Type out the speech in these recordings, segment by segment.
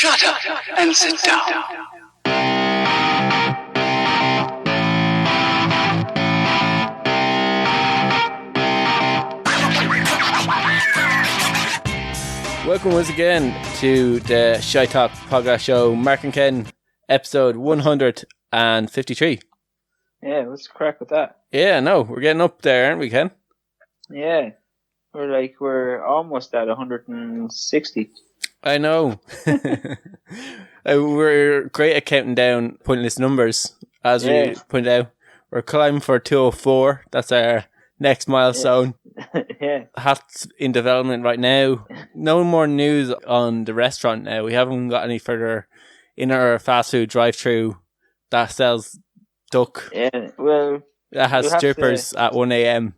Shut up and sit down. Welcome once again to the Shite podcast show, Mark and Ken, episode 153. Yeah, what's the crack with that? Yeah, no, we're getting up there, aren't we, Ken? Yeah, we're almost at 160. I know. We're great at counting down pointless numbers, as we pointed out. We're climbing for 204. That's our next milestone. Yeah. That's in development right now. No more news on the restaurant now. We haven't got any further in our fast food drive-thru that sells duck. Yeah, well, that has strippers at 1 a.m.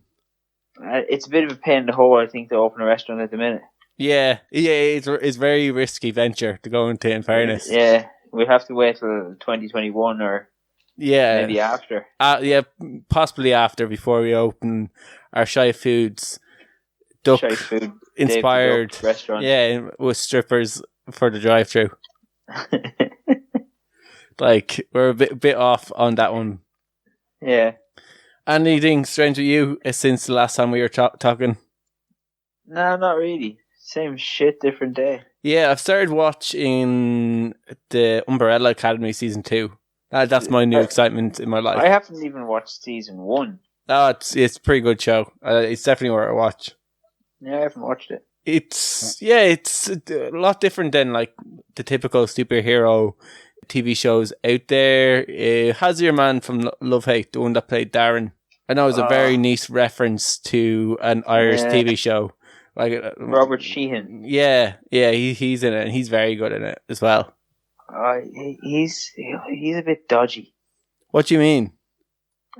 It's a bit of a pain in the hole, I think, to open a restaurant at the minute. Yeah, it's a very risky venture to go into, in fairness. Yeah, we'll have to wait till 2021 or maybe after. Yeah, possibly after, before we open our Shite Foods duck inspired restaurant. Yeah, with strippers for the drive-thru. Like, we're a bit off on that one. Yeah. Anything strange with you since the last time we were talking? No, not really. Same shit, different day. Yeah, I've started watching the Umbrella Academy season 2. That's my new excitement in my life. I haven't even watched season 1. Oh, it's a pretty good show. It's definitely worth a watch. Yeah, I haven't watched it. It's a lot different than like the typical superhero TV shows out there. How's your man from Love Hate, the one that played Darren? I know it's a very nice reference to an Irish TV show. Like Robert Sheehan. Yeah, he's in it, and he's very good in it as well. He's a bit dodgy. What do you mean?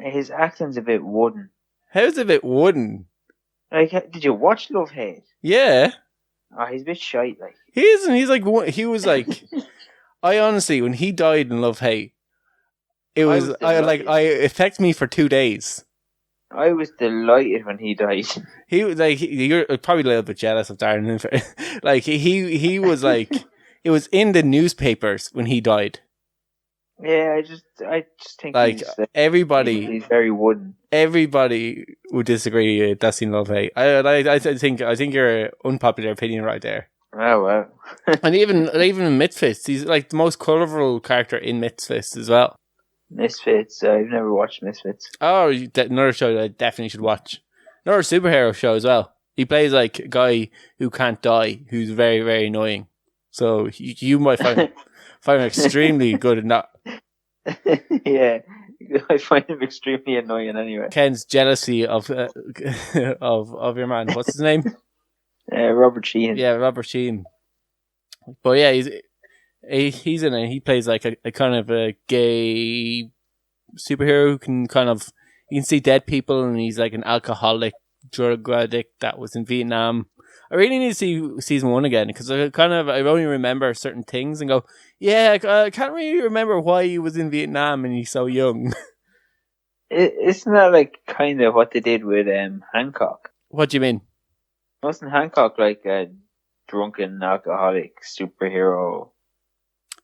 His acting's a bit wooden. How's it a bit wooden? Like, did you watch Love Hate? Yeah. Oh, he's a bit shite, like. He isn't. He's like, he was like, I honestly, when he died in Love Hate, it affected me for 2 days. I was delighted when he died. He was like, you're probably a little bit jealous of Darren. Like, he was like, it was in the newspapers when he died. Yeah, I just think like he's very wooden. Everybody would disagree with that scene Love Hate. I think you're an unpopular opinion right there. Oh well. And even in Misfits, he's like the most colourful character in Misfits as well. Misfits, I've never watched Misfits. Oh, another show that I definitely should watch. Another superhero show as well. He plays like a guy who can't die, who's very, very annoying. So you might find him extremely good in that. Yeah, I find him extremely annoying anyway. Ken's jealousy of your man. What's his name? Robert Sheehan. Yeah, Robert Sheehan. But yeah, he's in it. He plays like a kind of a gay superhero who can you can see dead people, and he's like an alcoholic drug addict that was in Vietnam. I really need to see season 1 again, because I only remember certain things and go, yeah, I can't really remember why he was in Vietnam and he's so young. Isn't that like kind of what they did with Hancock? What do you mean? Wasn't Hancock like a drunken alcoholic superhero?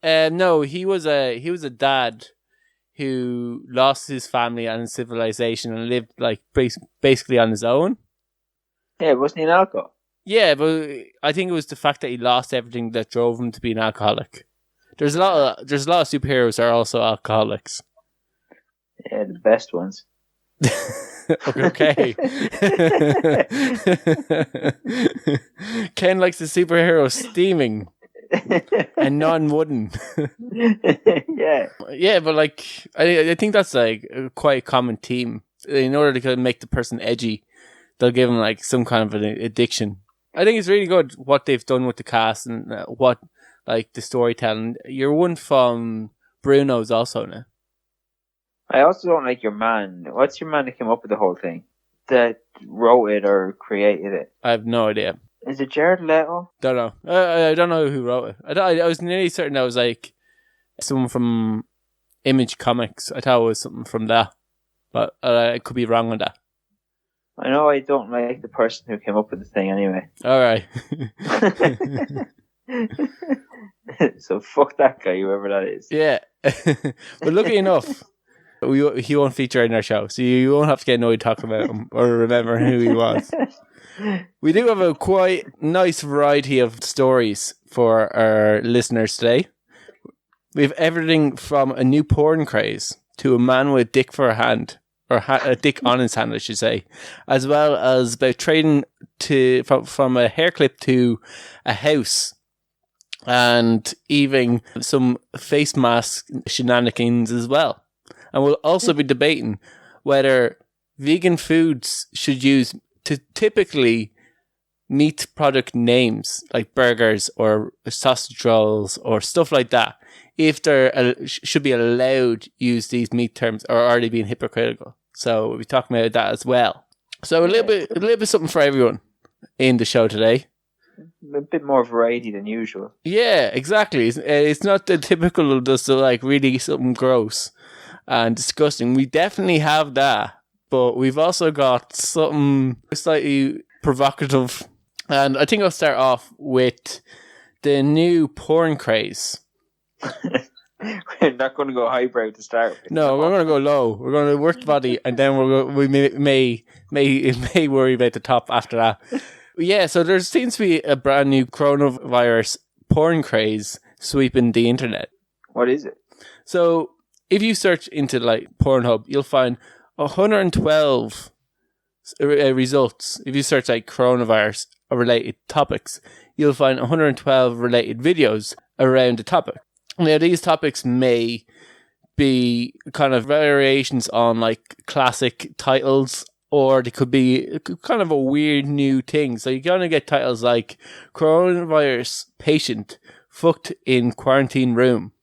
No, he was a dad who lost his family and his civilization and lived like basically on his own. Yeah, wasn't he an alcoholic? Yeah, but I think it was the fact that he lost everything that drove him to be an alcoholic. There's a lot of superheroes that are also alcoholics. Yeah, the best ones. Okay. Ken likes the superhero steaming and non-wooden. Yeah, but like I think that's like quite a common theme. In order to make the person edgy, they'll give them like some kind of an addiction. I think it's really good what they've done with the cast and what like the storytelling. Your one from Bruno's also now. I also don't like your man. What's your man that came up with the whole thing? That wrote it or created it? I have no idea. Is it Jared Leto? Don't know. I don't know who wrote it. I was nearly certain that was like someone from Image Comics. I thought it was something from that. But I could be wrong on that. I know I don't like the person who came up with the thing anyway. Alright. So fuck that guy, whoever that is. Yeah. But lucky enough, he won't feature in our show, so you won't have to get annoyed talking about him or remember who he was. We do have a quite nice variety of stories for our listeners today. We have everything from a new porn craze to a man with a dick for a hand, or a dick on his hand, I should say, as well as about trading from a hair clip to a house, and even some face mask shenanigans as well. And we'll also be debating whether vegan foods should use to typically meat product names like burgers or sausage rolls or stuff like that, if they should be allowed to use these meat terms, or are they being hypocritical? So we'll be talking about that as well. So a little bit something for everyone in the show today. A bit more variety than usual. Yeah, exactly. It's not the typical just like really something gross and disgusting. We definitely have that, but we've also got something slightly provocative. And I think I'll start off with the new porn craze. We're not going to go highbrow to start with. No, we're going to go low. We're going to work the body, and then we may worry about the top after that. Yeah, so there seems to be a brand new coronavirus porn craze sweeping the internet. What is it? So if you search into like Pornhub, you'll find 112 results. If you search like coronavirus related topics, you'll find 112 related videos around the topic. Now, these topics may be kind of variations on like classic titles, or they could be kind of a weird new thing. So you're going to get titles like coronavirus patient fucked in quarantine room.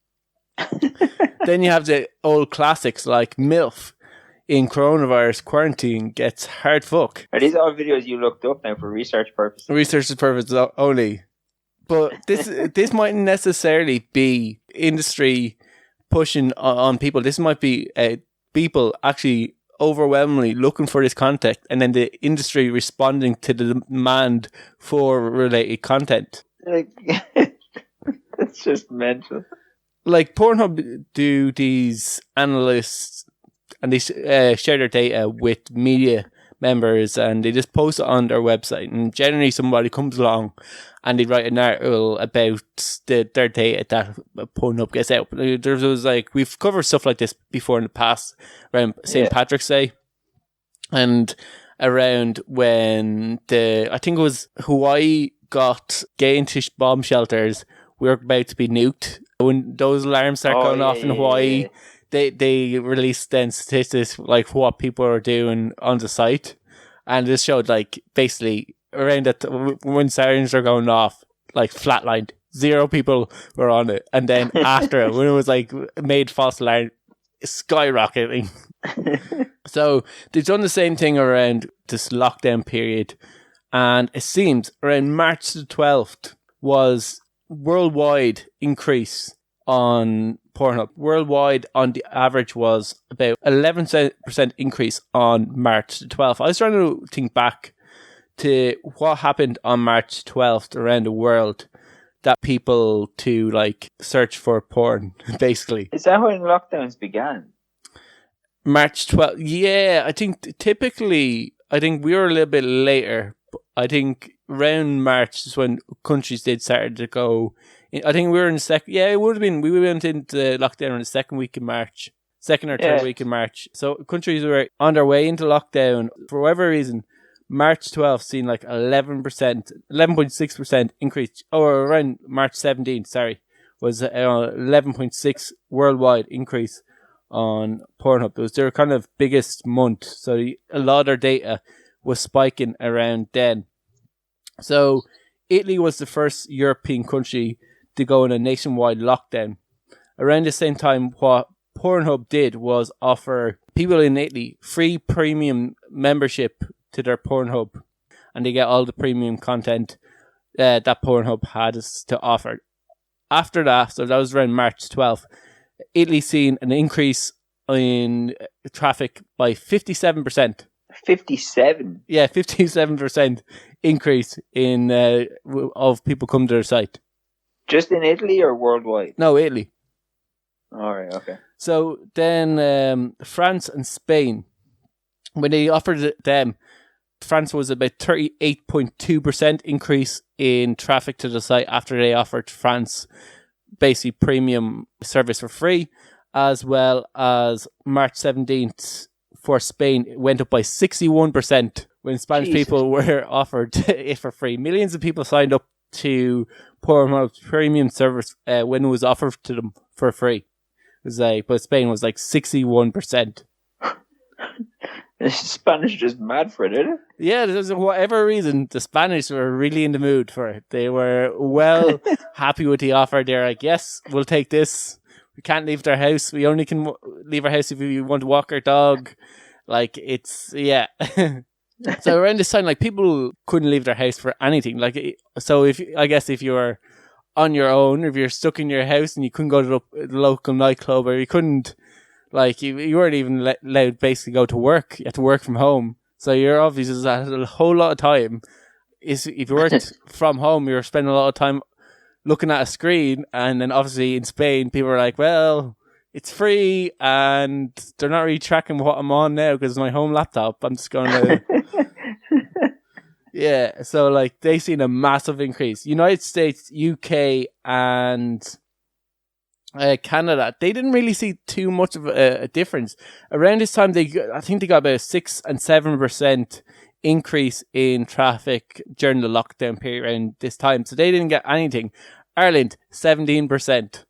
Then you have the old classics like MILF in coronavirus quarantine gets hard fuck. Are these all videos you looked up now for research purposes? Research purposes only. But this mightn't necessarily be industry pushing on people. This might be people actually overwhelmingly looking for this content, and then the industry responding to the demand for related content. Like, that's just mental. Like Pornhub do these analysts, and they share their data with media members, and they just post it on their website. And generally, somebody comes along and they write an article about their data that Pornhub gets out. There was like, we've covered stuff like this before in the past around St. Patrick's Day, and around when I think it was Hawaii got gay into bomb shelters. We were about to be nuked. When those alarms start going off in Hawaii, they released then statistics like what people are doing on the site, and this showed like basically around that when sirens are going off, like flatlined, 0 people were on it, and then after it, when it was like made false alarm, skyrocketing. So they've done the same thing around this lockdown period, and it seems around March the 12th was worldwide increase on Pornhub. Worldwide, on the average, was about 11% increase on March the 12th. I was trying to think back to what happened on March 12th around the world that people to like search for porn, basically. Is that when lockdowns began? March 12th. Yeah, I think typically, we were a little bit later. I think around March is when countries did start to go. I think we were in the second. Yeah, it would have been. We went into lockdown in the second week in March, second or third week in March. So countries were on their way into lockdown for whatever reason. March 12th seen like 11.6% increase, or around March 17th. Sorry, was 11.6 worldwide increase on Pornhub. It was their kind of biggest month, so a lot of their data was spiking around then. So Italy was the first European country to go in a nationwide lockdown. Around the same time, what Pornhub did was offer people in Italy free premium membership to their Pornhub, and they get all the premium content that Pornhub had to offer. After that, so that was around March 12th, Italy seen an increase in traffic by 57%. 57? Yeah, 57% increase in of people coming to their site. Just in Italy or worldwide? No, Italy. All right, okay. So then France and Spain, when they offered it them, France was about 38.2% increase in traffic to the site after they offered France basically premium service for free, as well as March 17th for Spain, it went up by 61% when Spanish people were offered it for free. Millions of people signed up to Pornhub's premium service when it was offered to them for free. It was but Spain was like 61%. Spanish just mad for it, isn't it? Yeah, there's whatever reason, the Spanish were really in the mood for it. They were well happy with the offer. They're like, yes, we'll take this. We can't leave their house. We only can leave our house if we want to walk our dog. Like, it's, yeah. So around this time, like, people couldn't leave their house for anything. Like, so I guess if you're on your own, if you're stuck in your house and you couldn't go to the local nightclub, or you couldn't, like, you weren't even allowed basically go to work. You had to work from home. So you're obviously had a whole lot of time. If you worked from home, you were spending a lot of time looking at a screen. And then obviously in Spain, people are like, well, it's free and they're not really tracking what I'm on now because it's my home laptop. I'm just going to... Yeah, so like they've seen a massive increase. United States, UK and... Canada, they didn't really see too much of a difference. Around this time, I think they got about a 6 and 7% increase in traffic during the lockdown period around this time. So they didn't get anything. Ireland, 17%.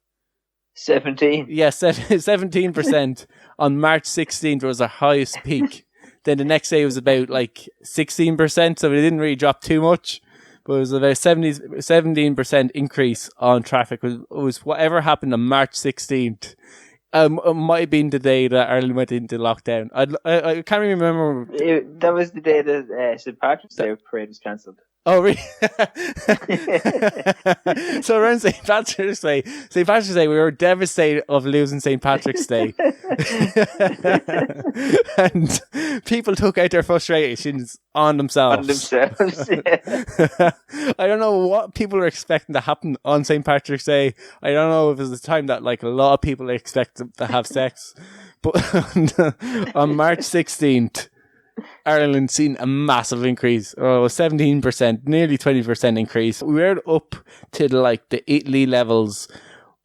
17? Yeah, 17%. On March 16th was our highest peak. Then the next day was about like 16%, so it didn't really drop too much. But it was about 17% increase on traffic. It was whatever happened on March 16th. It might have been the day that Ireland went into lockdown. I can't remember. That was the day that St. Patrick's Day parade was cancelled. Oh, really? So around St. Patrick's Day, we were devastated of losing St. Patrick's Day. And people took out their frustrations on themselves. Yeah. I don't know what people are expecting to happen on St. Patrick's Day. I don't know if it's the time that like a lot of people expect to have sex. But on March 16th, Ireland seen a massive increase. 17%, nearly 20% increase. We were up to the Italy levels,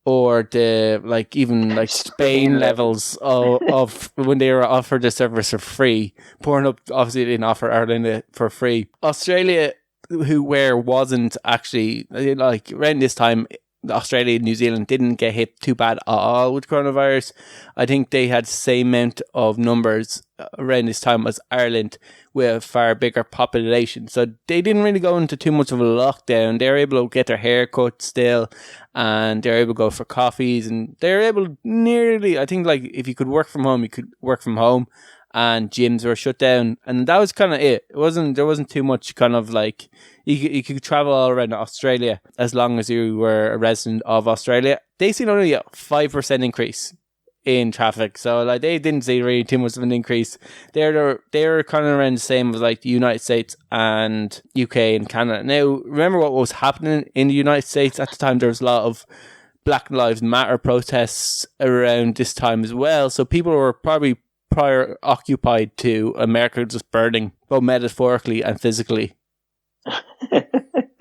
or the even Spain levels of when they were offered the service for free. Pornhub obviously didn't offer Ireland it for free. Australia, where wasn't actually around this time, Australia and New Zealand didn't get hit too bad at all with coronavirus. I think they had the same amount of numbers around this time as Ireland, with a far bigger population. So they didn't really go into too much of a lockdown. They were able to get their hair cut still, and they were able to go for coffees, and they were able nearly, I think, if you could work from home, you could work from home, and gyms were shut down, and that was kind of it. There wasn't too much you could travel all around Australia as long as you were a resident of Australia. They seen only a 5% increase in traffic, so they didn't see really too much of an increase. They were kind of around the same as the United States and UK and Canada. Now, remember what was happening in the United States at the time? There was a lot of Black Lives Matter protests around this time as well, so people were probably prior occupied to America just burning, both metaphorically and physically.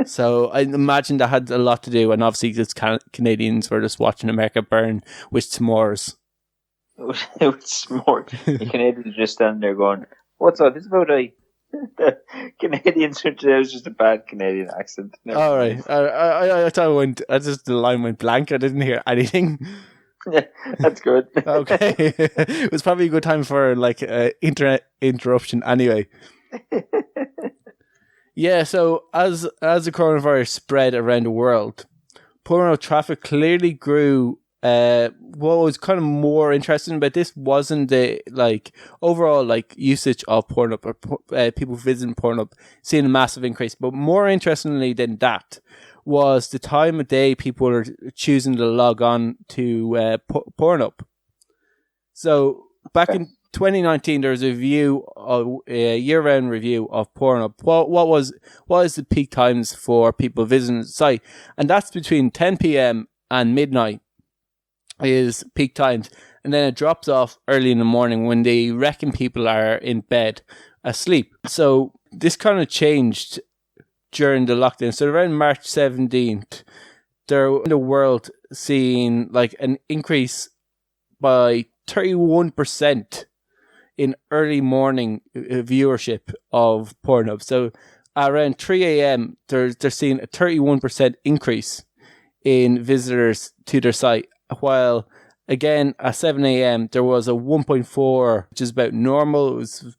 So I imagine that had a lot to do, and obviously just Canadians were just watching America burn with s'mores. With s'mores. The Canadians are just standing there going, "What's all this about?" The Canadians, that was just a bad Canadian accent. All right, I thought the line went blank. I didn't hear anything. Yeah, that's good. Okay, it was probably a good time for internet interruption anyway. Yeah, so as the coronavirus spread around the world, porno traffic clearly grew. What was kind of more interesting about this wasn't the overall usage of Pornhub, or people visiting Pornhub, seeing a massive increase. But more interestingly than that was the time of day people are choosing to log on to Pornhub. So back in 2019, there was a year-round review of Pornhub. What is the peak times for people visiting the site? And that's between 10 p.m. and midnight is peak times. And then it drops off early in the morning when they reckon people are in bed asleep. So this kind of changed during the lockdown. So around March 17th, there in the world seeing like an increase by 31% in early morning viewership of Pornhub. So around 3 a.m., they're seeing a 31% increase in visitors to their site, while again at 7 a.m. there was a 1.4, which is about normal. It was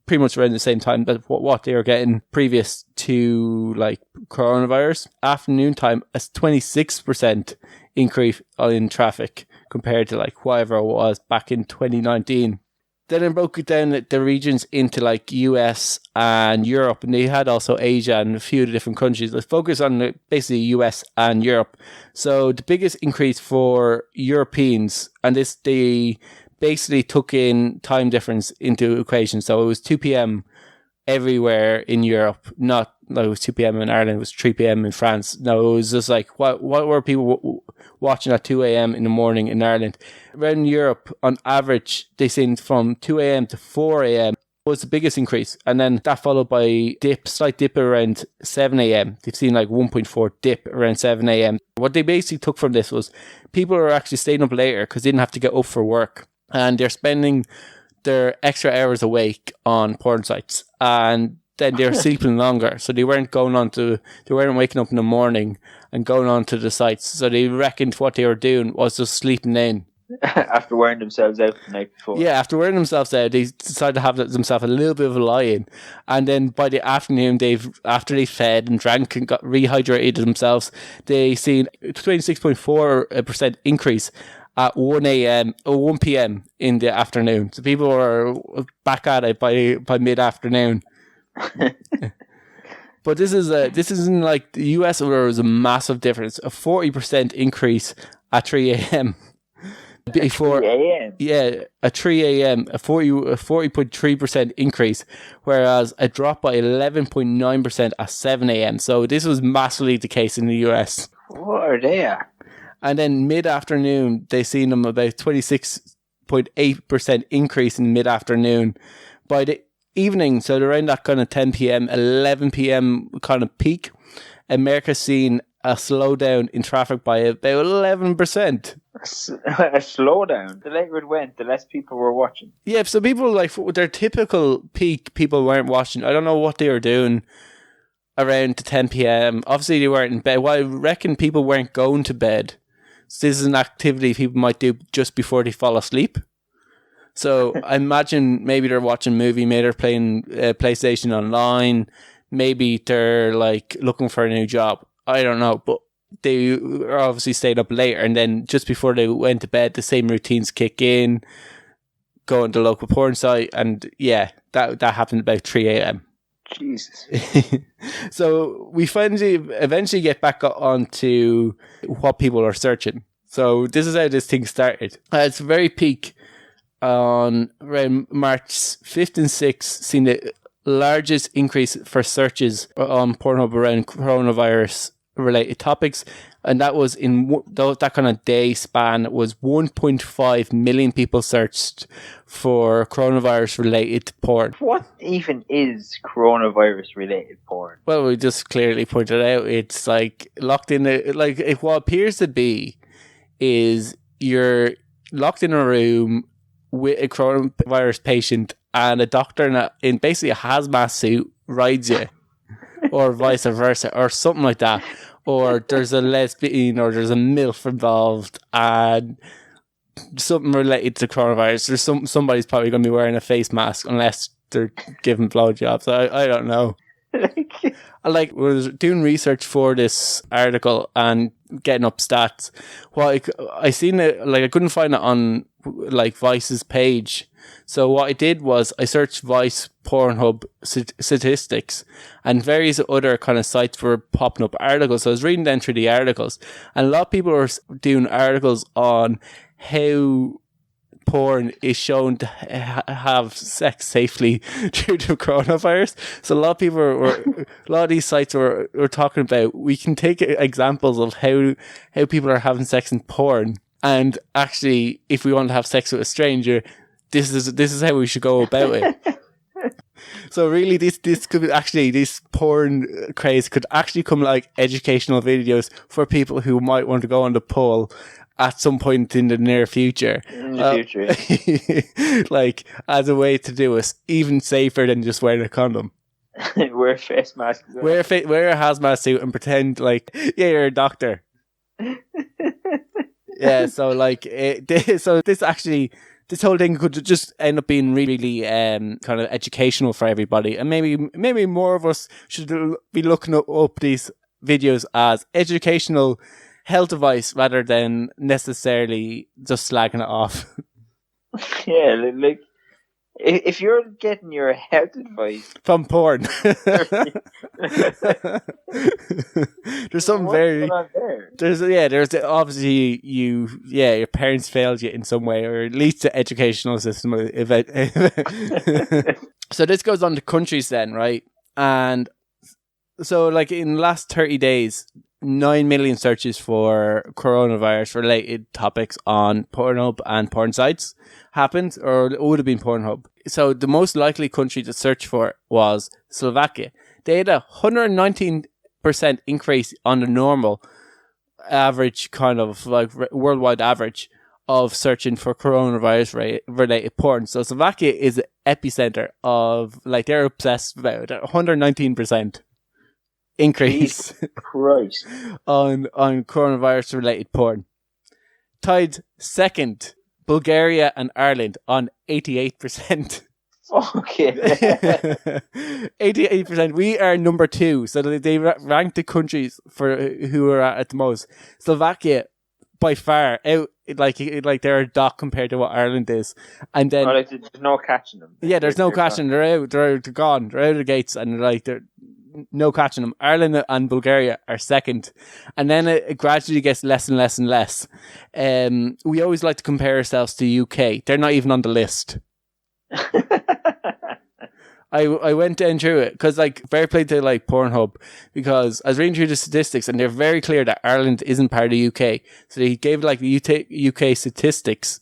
pretty much around the same time that what they were getting previous to like coronavirus. Afternoon time, a 26% increase in traffic compared to like whatever it was back in 2019. Then I broke it down the regions into like US and Europe, and they had also Asia and a few different countries. Let's focus on basically US and Europe. So the biggest increase for Europeans, and this they basically took in time difference into equation. So it was 2 p.m. everywhere in Europe, not like it was 2 p.m. in Ireland, it was 3 p.m. in France. No, it was just like, what were people watching at 2 a.m. in the morning in Ireland? Around Europe, on average, they seen from 2 a.m. to 4 a.m. was the biggest increase. And then that followed by slight dip around 7 a.m. They've seen like 1.4 dip around 7 a.m. What they basically took from this was people are actually staying up later because they didn't have to get up for work. And they're spending their extra hours awake on porn sites, and then they're sleeping longer. So they weren't waking up in the morning and going on to the sites. So they reckoned what they were doing was just sleeping in. After wearing themselves out the night before. Yeah, after wearing themselves out, they decided to have themselves a little bit of a lie-in. And then by the afternoon, after they fed and drank and got rehydrated themselves, they seen 26.4% increase at 1 p.m. in the afternoon. So people were back at it by mid-afternoon. But this isn't like the US, where there was a massive difference, a 40% increase at 3 a.m. Before, 3 a.m. Yeah, at 3 a.m. a 40.3% increase, whereas a drop by 11.9% at 7 a.m. So this was massively the case in the US. What are they at? And then mid-afternoon, they seen them about 26.8% increase in mid-afternoon. By the evening, so around that kind of 10 p.m., 11 p.m. kind of peak, America's seen a slowdown in traffic by about 11%. A slowdown? The later it went, the less people were watching. Yeah, so people, like, their typical peak, people weren't watching. I don't know what they were doing around 10 p.m. Obviously, they weren't in bed. Well, I reckon people weren't going to bed. So this is an activity people might do just before they fall asleep. So I imagine maybe they're watching a movie, maybe they're playing PlayStation online, maybe they're like looking for a new job. I don't know, but they are obviously stayed up later, and then just before they went to bed, the same routines kick in, going to the local porn site, and yeah, that happened about 3 a.m. Jesus. So we eventually get back onto what people are searching. So this is how this thing started. It's very peak on around March 5th and 6th, seen the largest increase for searches on Pornhub around coronavirus related topics, and that was in that kind of day span was 1.5 million people searched for coronavirus related porn. What even is coronavirus related porn? Well, we just clearly pointed out it's like locked in what appears to be is you're locked in a room with a coronavirus patient, and a doctor in basically a hazmat suit rides you, or vice versa, or something like that. Or there's a lesbian, or there's a MILF involved, and something related to coronavirus. There's somebody's probably going to be wearing a face mask unless they're giving blowjobs. I don't know. I was doing research for this article and getting up stats. Well, I seen it, I couldn't find it on Vice's page. So what I did was I searched Vice Pornhub statistics, and various other kind of sites were popping up articles. So I was reading down through the articles, and a lot of people were doing articles on how porn is shown to have sex safely due to coronavirus. So a lot of people a lot of these sites were talking about, we can take examples of how people are having sex in porn, and actually, if we want to have sex with a stranger, this is how we should go about it. So really, this could actually, this porn craze could actually come like educational videos for people who might want to go on the poll at some point in the near future. Like, as a way to do it even safer than just wearing a condom. Wear a face mask. Wear a hazmat suit and pretend like, yeah, you're a doctor. Yeah, so like, so this actually, this whole thing could just end up being really kind of educational for everybody, and maybe more of us should be looking up these videos as educational health advice rather than necessarily just slagging it off. Yeah, like if you're getting your health advice from porn, there's something very there's obviously your parents failed you in some way, or at least the educational system. So this goes on to countries then, right? And so like in the last 30 days, 9 million searches for coronavirus related topics on Pornhub and porn sites happened, or it would have been Pornhub. So the most likely country to search for was Slovakia. They had a 119% increase on the normal average, kind of like worldwide average of searching for coronavirus related porn. So Slovakia is the epicenter of, like, they're obsessed about 119%. Increase Christ. on coronavirus related porn. Tied second, Bulgaria and Ireland on 88%. Okay. 88%. We are number 2. So they ranked the countries for who are at the most. Slovakia by far out, like they're a dot compared to what Ireland is. And then there's no catching them. Yeah, there's no catching. They're out. They're gone. They're out of the gates, and they're no catching them. Ireland and Bulgaria are second, and then it gradually gets less and less and less. We always like to compare ourselves to the UK. They're not even on the list. I went down through it because, like, fair play to like Pornhub, because I was reading through the statistics and they're very clear that Ireland isn't part of the UK. So they gave like the UK statistics,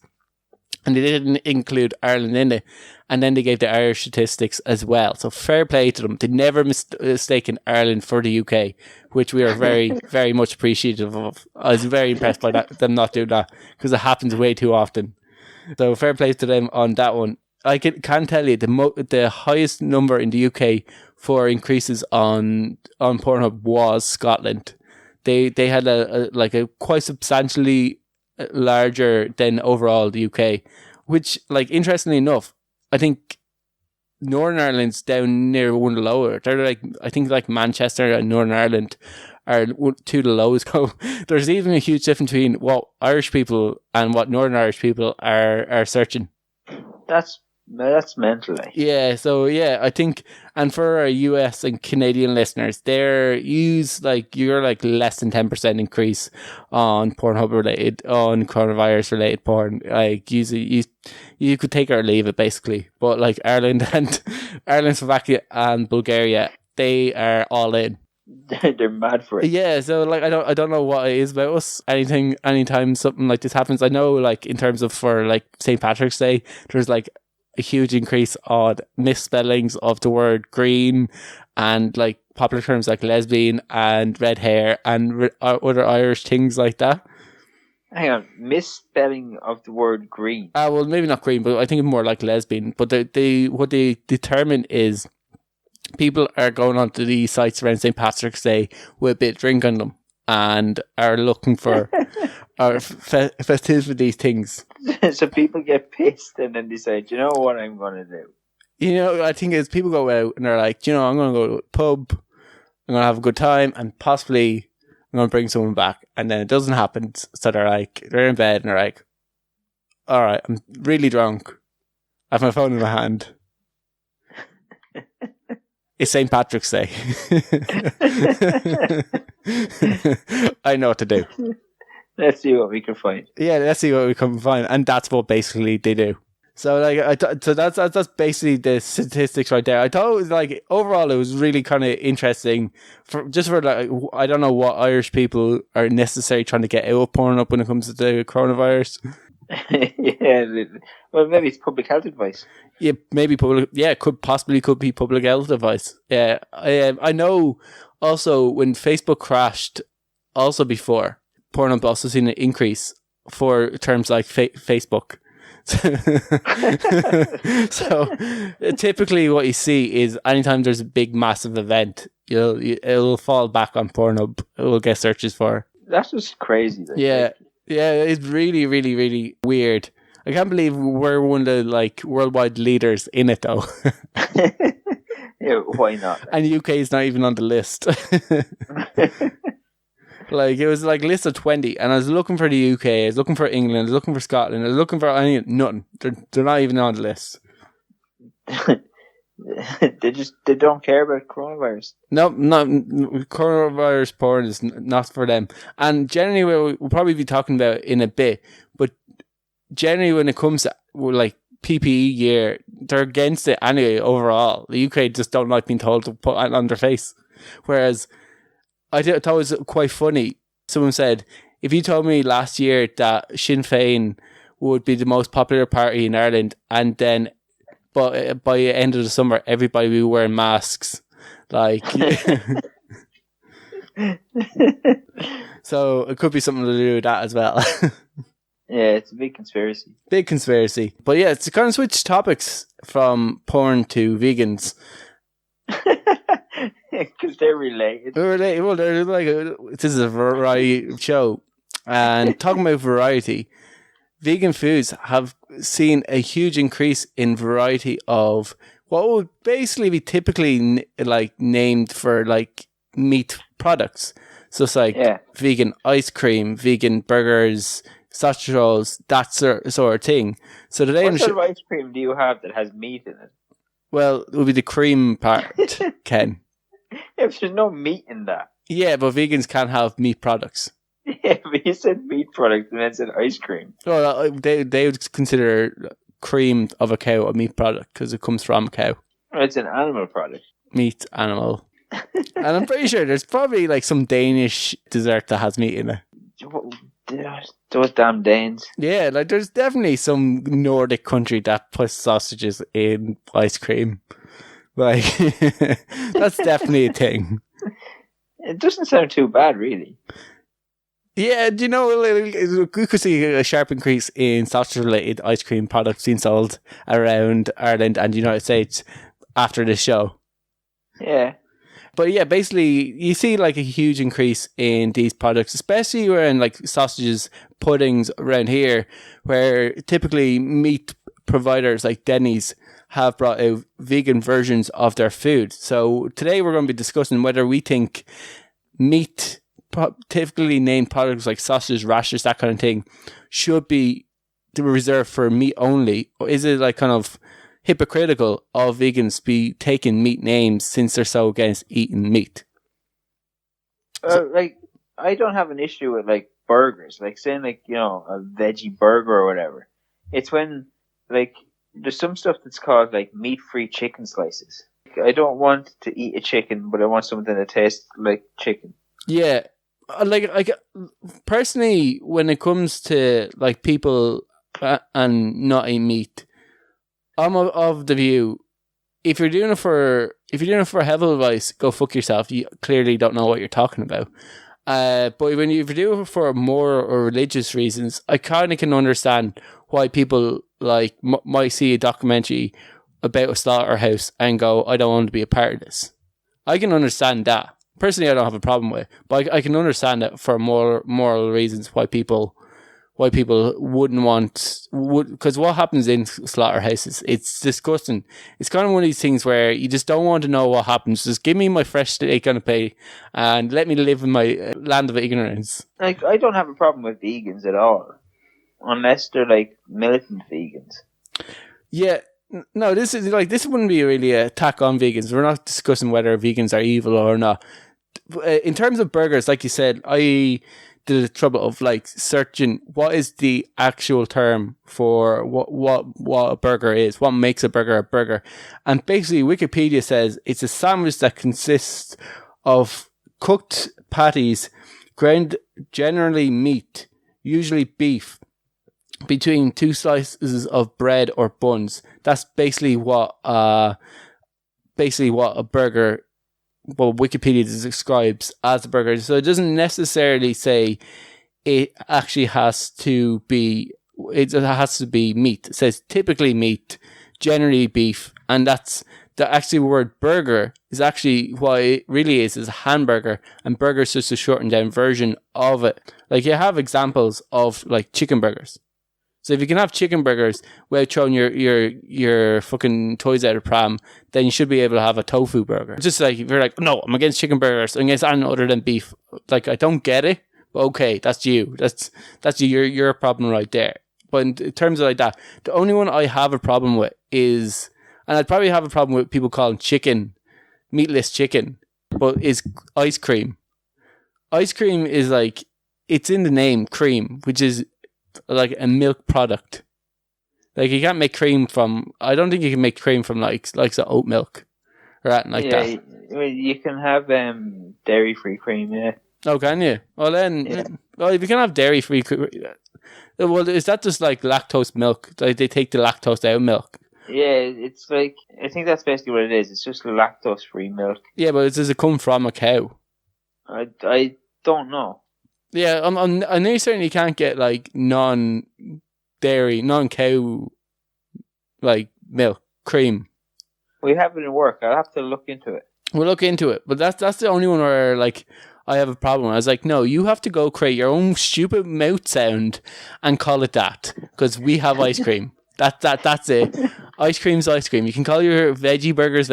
and they didn't include Ireland in it. And then they gave the Irish statistics as well. So fair play to them. They never mistaken Ireland for the UK, which we are very, very much appreciative of. I was very impressed by them not doing that, because it happens way too often. So fair play to them on that one. I can tell you the highest number in the UK for increases on Pornhub was Scotland. They had a quite substantially larger than overall the UK, which, like, interestingly enough, I think Northern Ireland's down near one of the lower. They're like, I think like Manchester and Northern Ireland are two of the lowest. There's even a huge difference between what Irish people and what Northern Irish people are searching. That's mental. Yeah, so yeah, I think, and for our US and Canadian listeners, you're like less than 10% increase on Pornhub related, on coronavirus related porn. Like, you could take it or leave it basically. But like Ireland, Slovakia and Bulgaria, they are all in. They're mad for it. Yeah, so like I don't know what it is about us. Anytime something like this happens, I know, like, in terms of for like St. Patrick's Day, there's like a huge increase on misspellings of the word green, and like popular terms like lesbian and red hair and other Irish things like that. Hang on, misspelling of the word green. Well, maybe not green, but I think it's more like lesbian. But what they determine is people are going onto these sites around St. Patrick's Day with a bit of drink on them and are looking for our festivity things. So people get pissed and then decide, you know what I'm going to do? You know, I think it's people go out and they're like, you know, I'm going to go to a pub, I'm going to have a good time, and possibly I'm going to bring someone back. And then it doesn't happen. So they're in bed and they're like, all right, I'm really drunk. I have my phone in my hand. It's St. Patrick's Day. I know what to do. Let's see what we can find. Yeah, let's see what we can find, and that's what basically they do. So like, so that's basically the statistics right there. I thought it was like overall it was really kind of interesting for like, I don't know what Irish people are necessarily trying to get out of Pornhub when it comes to the coronavirus. Yeah, well, maybe it's public health advice. Yeah, maybe public. Yeah, could be public health advice. Yeah, I know. Also, when Facebook crashed, also before Pornhub also seen an increase for terms like Facebook. So typically what you see is anytime there's a big massive event, it'll fall back on Pornhub. It will get searches for. That's just crazy. Yeah, it's really, really, really weird. I can't believe we're one of the like worldwide leaders in it though. Yeah, why not? And the UK is not even on the list. Like, it was like a list of 20, and I was looking for the UK, I was looking for England, I was looking for Scotland, I was looking for nothing. They're not even on the list. They don't care about coronavirus. No, coronavirus porn is not for them. And generally, we'll probably be talking about it in a bit, but generally when it comes to like PPE gear, they're against it anyway overall. The UK just don't like being told to put it on their face. Whereas I thought it was quite funny. Someone said, if you told me last year that Sinn Féin would be the most popular party in Ireland, and then by the end of the summer, everybody will be wearing masks. Like, so it could be something to do with that as well. Yeah, it's a big conspiracy. Big conspiracy. But yeah, it's to kind of switch topics from porn to vegans. Because they're related. They're related. Well, they're like this is a variety show, and talking about variety, vegan foods have seen a huge increase in variety of what would basically be typically like named for like meat products. So it's like vegan ice cream, vegan burgers, sausage rolls, that sort of thing. So today, what sort of ice cream do you have that has meat in it? Well, it would be the cream part, Ken. If there's no meat in that. Yeah, but vegans can't have meat products. Yeah, but you said meat products and then said ice cream. Well, they would consider cream of a cow a meat product because it comes from a cow. It's an animal product. Meat animal. And I'm pretty sure there's probably like some Danish dessert that has meat in it. Those damn Danes. Yeah, like there's definitely some Nordic country that puts sausages in ice cream. Like, that's definitely a thing. It doesn't sound too bad, really. Yeah, do you know, you could see a sharp increase in sausage-related ice cream products being sold around Ireland and the United States after this show. Yeah. But yeah, basically, you see like a huge increase in these products, especially around like sausages, puddings around here, where typically meat providers like Denny's have brought out vegan versions of their food. So today we're going to be discussing whether we think meat, typically named products like sausages, rashers, that kind of thing, should be reserved for meat only, or is it like kind of hypocritical of vegans be taking meat names since they're so against eating meat? Like, I don't have an issue with like burgers, like saying like, you know, a veggie burger or whatever. It's when like there's some stuff that's called like meat-free chicken slices. I don't want to eat a chicken, but I want something that tastes like chicken. Yeah. Like personally, when it comes to like people and not eating meat, I'm of the view, if you're doing it for health advice, go fuck yourself. You clearly don't know what you're talking about. But if you're doing it for moral or religious reasons, I kind of can understand why people like might see a documentary about a slaughterhouse and go, I don't want to be a part of this. I can understand that. Personally, I don't have a problem with it, but I can understand that for moral reasons why people wouldn't want, because what happens in slaughterhouses, it's disgusting. It's kind of one of these things where you just don't want to know what happens. Just give me my fresh steak on a plate and let me live in my land of ignorance. Like, I don't have a problem with vegans at all, unless they're like militant vegans. Yeah. No, this wouldn't be really an attack on vegans. We're not discussing whether vegans are evil or not. In terms of burgers, like you said, I the trouble of like searching what is the actual term for what a burger is, what makes a burger, and basically Wikipedia says it's a sandwich that consists of cooked patties, ground generally meat, usually beef, between two slices of bread or buns. That's basically what a burger, well, Wikipedia describes as a burger. So it doesn't necessarily say it actually has to be meat. It says typically meat, generally beef, and that's the actual word burger is actually what it really is a hamburger, and burger is just a shortened down version of it. Like you have examples of like chicken burgers. So if you can have chicken burgers without throwing your fucking toys out of pram, then you should be able to have a tofu burger. Just like if you're like, no, I'm against chicken burgers, I'm against anything other than beef. Like I don't get it, but okay, that's you. That's your problem right there. But in terms of like that, the only one I have a problem with is, and I'd probably have a problem with people calling chicken meatless chicken, but is ice cream. Ice cream is like, it's in the name, cream, which is like a milk product. Like you can't make cream from, I don't think you can make cream from like oat milk or anything like that. You can have dairy free cream, yeah. Oh, can you? Well then, well, if you can have dairy free cream, well, is that just like lactose milk? Like they take the lactose out of milk? Yeah, it's like, I think that's basically what it is. It's just lactose free milk. Yeah, but does it come from a cow? I don't know. Yeah, I know you certainly can't get like non-dairy, non-cow like milk, cream. We have it in work. I'll have to look into it. We'll look into it. But that's the only one where like I have a problem. I was like, no, you have to go create your own stupid mouth sound and call it that. Because we have ice cream. That's it. Ice cream's ice cream. You can call your veggie burgers.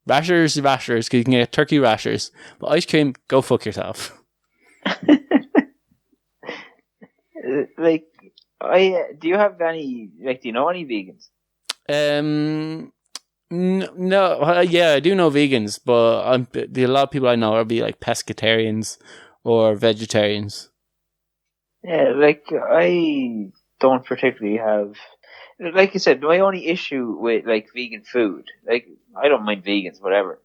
Rashers, because you can get turkey rashers. But ice cream, go fuck yourself. Like, do you have any, like, do you know any vegans? No, yeah, I do know vegans, but a lot of people I know are be like pescatarians or vegetarians. Yeah, like, I don't particularly have, like you said, my only issue with like vegan food, like, I don't mind vegans, whatever.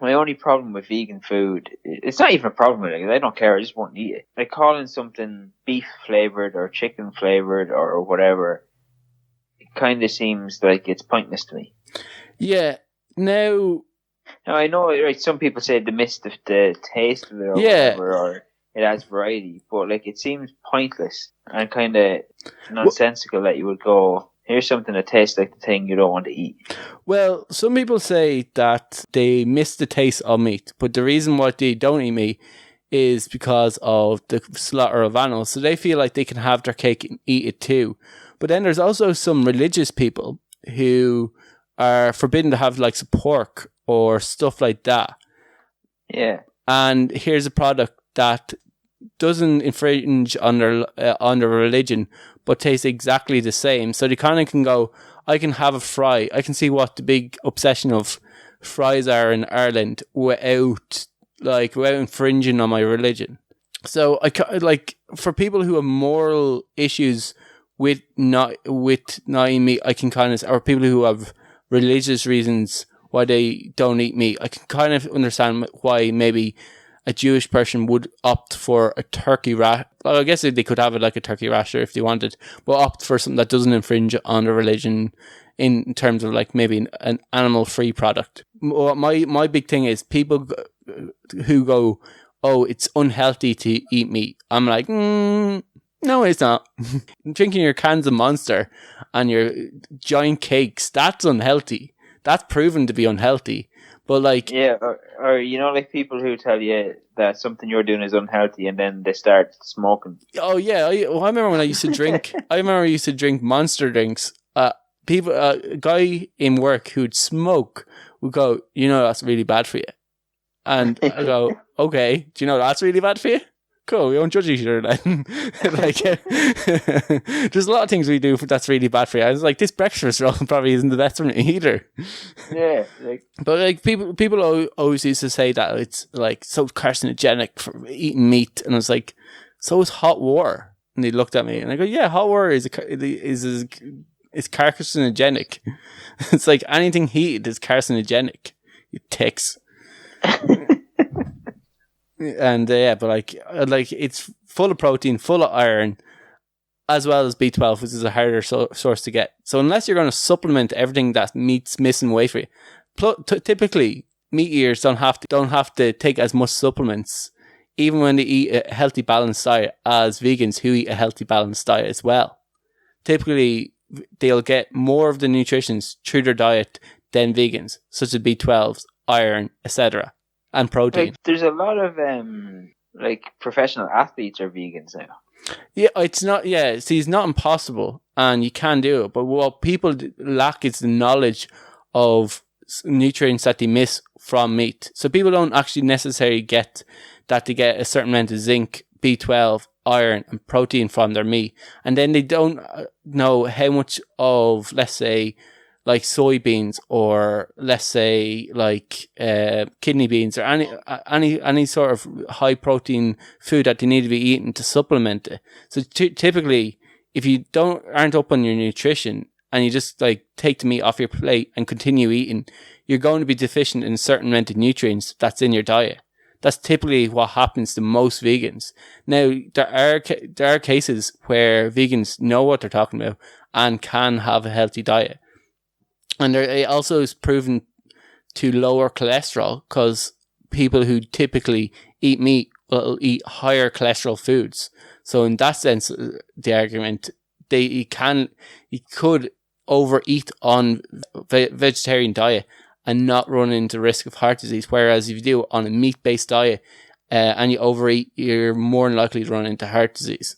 My only problem with vegan food, it's not even a problem with it, I don't care, I just won't eat it. Like calling something beef flavored or chicken flavored or whatever, it kind of seems like it's pointless to me. Yeah, now I know, right, some people say they miss the taste of it or whatever, or it has variety, but like it seems pointless and kind of nonsensical that you would go, here's something that tastes like the thing you don't want to eat. Well, some people say that they miss the taste of meat, but the reason why they don't eat meat is because of the slaughter of animals. So they feel like they can have their cake and eat it too. But then there's also some religious people who are forbidden to have like pork or stuff like that. Yeah. And here's a product that doesn't infringe on their religion, but tastes exactly the same. So they kind of can go, I can have a fry. I can see what the big obsession of fries are in Ireland without infringing on my religion. So I like, for people who have moral issues with not eating meat, I can kind of, or people who have religious reasons why they don't eat meat, I can kind of understand why maybe a Jewish person would opt for a turkey rash. Well, I guess they could have it like a turkey rasher if they wanted, but opt for something that doesn't infringe on their religion in terms of like maybe an animal-free product. My big thing is people who go, oh, it's unhealthy to eat meat. I'm like, no, it's not. Drinking your cans of Monster and your giant cakes, that's unhealthy. That's proven to be unhealthy. But like, yeah, or you know, like people who tell you that something you're doing is unhealthy, and then they start smoking. Oh yeah, I remember when I used to drink. I used to drink Monster drinks. A guy in work who'd smoke would go, you know, that's really bad for you. And I go, okay, do you know that's really bad for you? cool, we won't judge each other then. Like, there's a lot of things we do that's really bad for you. I was like, this breakfast roll probably isn't the best for me either. Yeah, but like people always used to say that it's like so carcinogenic for eating meat, and I was like, so is hot water. And they looked at me and I go, yeah, hot water is carcinogenic. It's like anything heated is carcinogenic. You ticks. And but like it's full of protein, full of iron, as well as B12, which is a harder source to get. So unless you're going to supplement everything that meat's missing away for you, typically meat eaters don't have to take as much supplements, even when they eat a healthy, balanced diet, as vegans who eat a healthy, balanced diet as well. Typically, they'll get more of the nutrition through their diet than vegans, such as B12s, iron, etc., and protein. Like, there's a lot of like professional athletes are vegans now. Yeah, it's not. Yeah, see, it's not impossible, and you can do it. But what people lack is the knowledge of nutrients that they miss from meat. So people don't actually necessarily get that they get a certain amount of zinc, B12, iron, and protein from their meat, and then they don't know how much of, let's say, like soybeans, or let's say like kidney beans, or any sort of high protein food that they need to be eating to supplement it. So typically, if you aren't up on your nutrition and you just like take the meat off your plate and continue eating, you're going to be deficient in a certain amount of nutrients that's in your diet. That's typically what happens to most vegans. Now, there are cases where vegans know what they're talking about and can have a healthy diet. And it also is proven to lower cholesterol, because people who typically eat meat will eat higher cholesterol foods. So in that sense, the argument, you could overeat on vegetarian diet and not run into risk of heart disease. Whereas if you do on a meat-based diet and you overeat, you're more than likely to run into heart disease.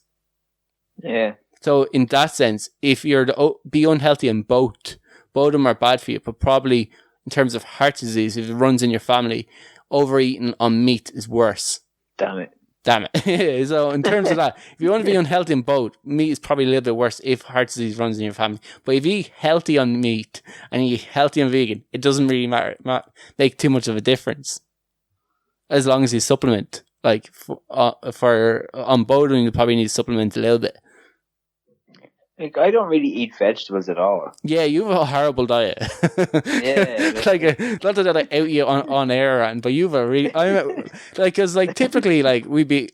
Yeah. So in that sense, if you're to be unhealthy in both of them are bad for you, but probably in terms of heart disease, if it runs in your family, overeating on meat is worse. Damn it. So in terms of that, if you want to be unhealthy in both, meat is probably a little bit worse if heart disease runs in your family. But if you eat healthy on meat and you eat healthy on vegan, it doesn't really make too much of a difference, as long as you supplement. Like for on both of them, you probably need to supplement a little bit. Like, I don't really eat vegetables at all. Yeah, you have a horrible diet. Yeah. Not that I out you on air, but you have a really, because typically, we'd be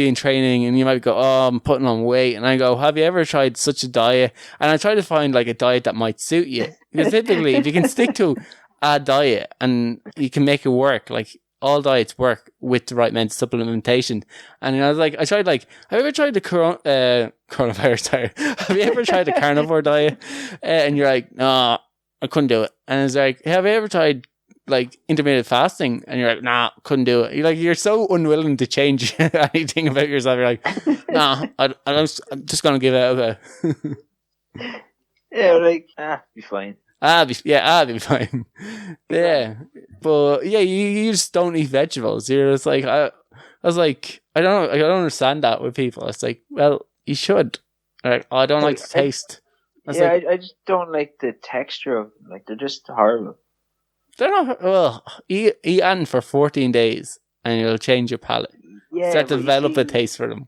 in training and you might go, oh, I'm putting on weight. And I go, have you ever tried such a diet? And I try to find a diet that might suit you. Because typically, if you can stick to a diet and you can make it work, all diets work with the right amount of supplementation. And I was I tried, have you ever tried the coronavirus diet? Have you ever tried the carnivore diet? And you're like, no, I couldn't do it. And it's like, have you ever tried intermittent fasting? And you're like, nah, couldn't do it. You're so unwilling to change anything about yourself. You're like, nah, I'm just going to give it out. Yeah, be fine. I'll be fine. Yeah. But yeah, you just don't eat vegetables. You're just I was like, I don't understand that with people. It's like, well, you should. I don't like the taste. I just don't like the texture of them. They're just horrible. They're not, well, eat and for 14 days and it'll change your palate. Yeah. Start to develop a taste for them.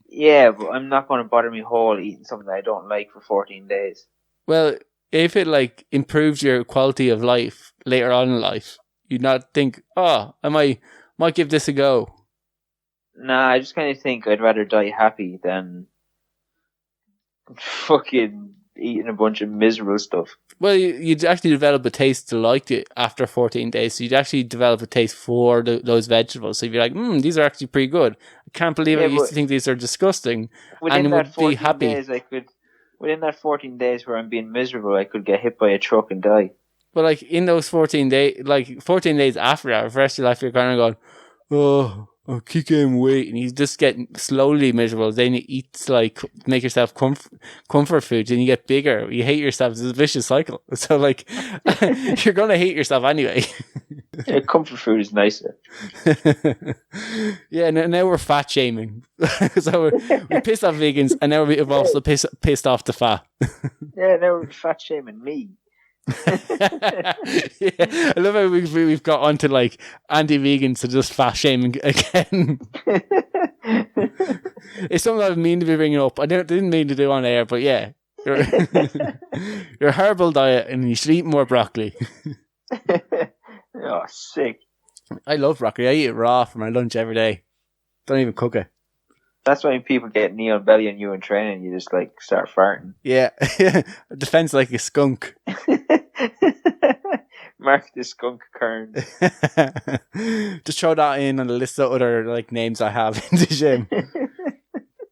Yeah, but I'm not going to bother me whole eating something I don't like for 14 days. Well, if it improves your quality of life later on in life, you'd not think, oh, I might give this a go. Nah, I just kind of think I'd rather die happy than fucking eating a bunch of miserable stuff. Well, you'd actually develop a taste to like it after 14 days. So you'd actually develop a taste for those vegetables. So you'd be like, these are actually pretty good. I can't believe I used to think these are disgusting. And would be happy. Within that 14 days where I'm being miserable, I could get hit by a truck and die. But in those 14 days, 14 days after that, for the rest of your life, you're kind of going, oh, I'll keep gaining weight. And you just get slowly miserable. Then you eat, make yourself comfort foods and you get bigger. You hate yourself. It's a vicious cycle. So, you're going to hate yourself anyway. Yeah, comfort food is nicer. Yeah, now we're fat shaming. So we pissed off vegans, and now we've also pissed off the fat. Yeah, now we're fat shaming me. Yeah, I love how we've got onto like anti-vegans to just fat shaming again. It's something I mean to be bringing up. I didn't mean to do on air, but yeah, you're a herbal diet, and you should eat more broccoli. Oh, sick. I love broccoli. I eat it raw for my lunch every day. Don't even cook it. That's why when people get neon belly on you in training, you just like start farting. Yeah, defense like a skunk. Mark the skunk kern. Just throw that in on the list of other like names I have in the gym.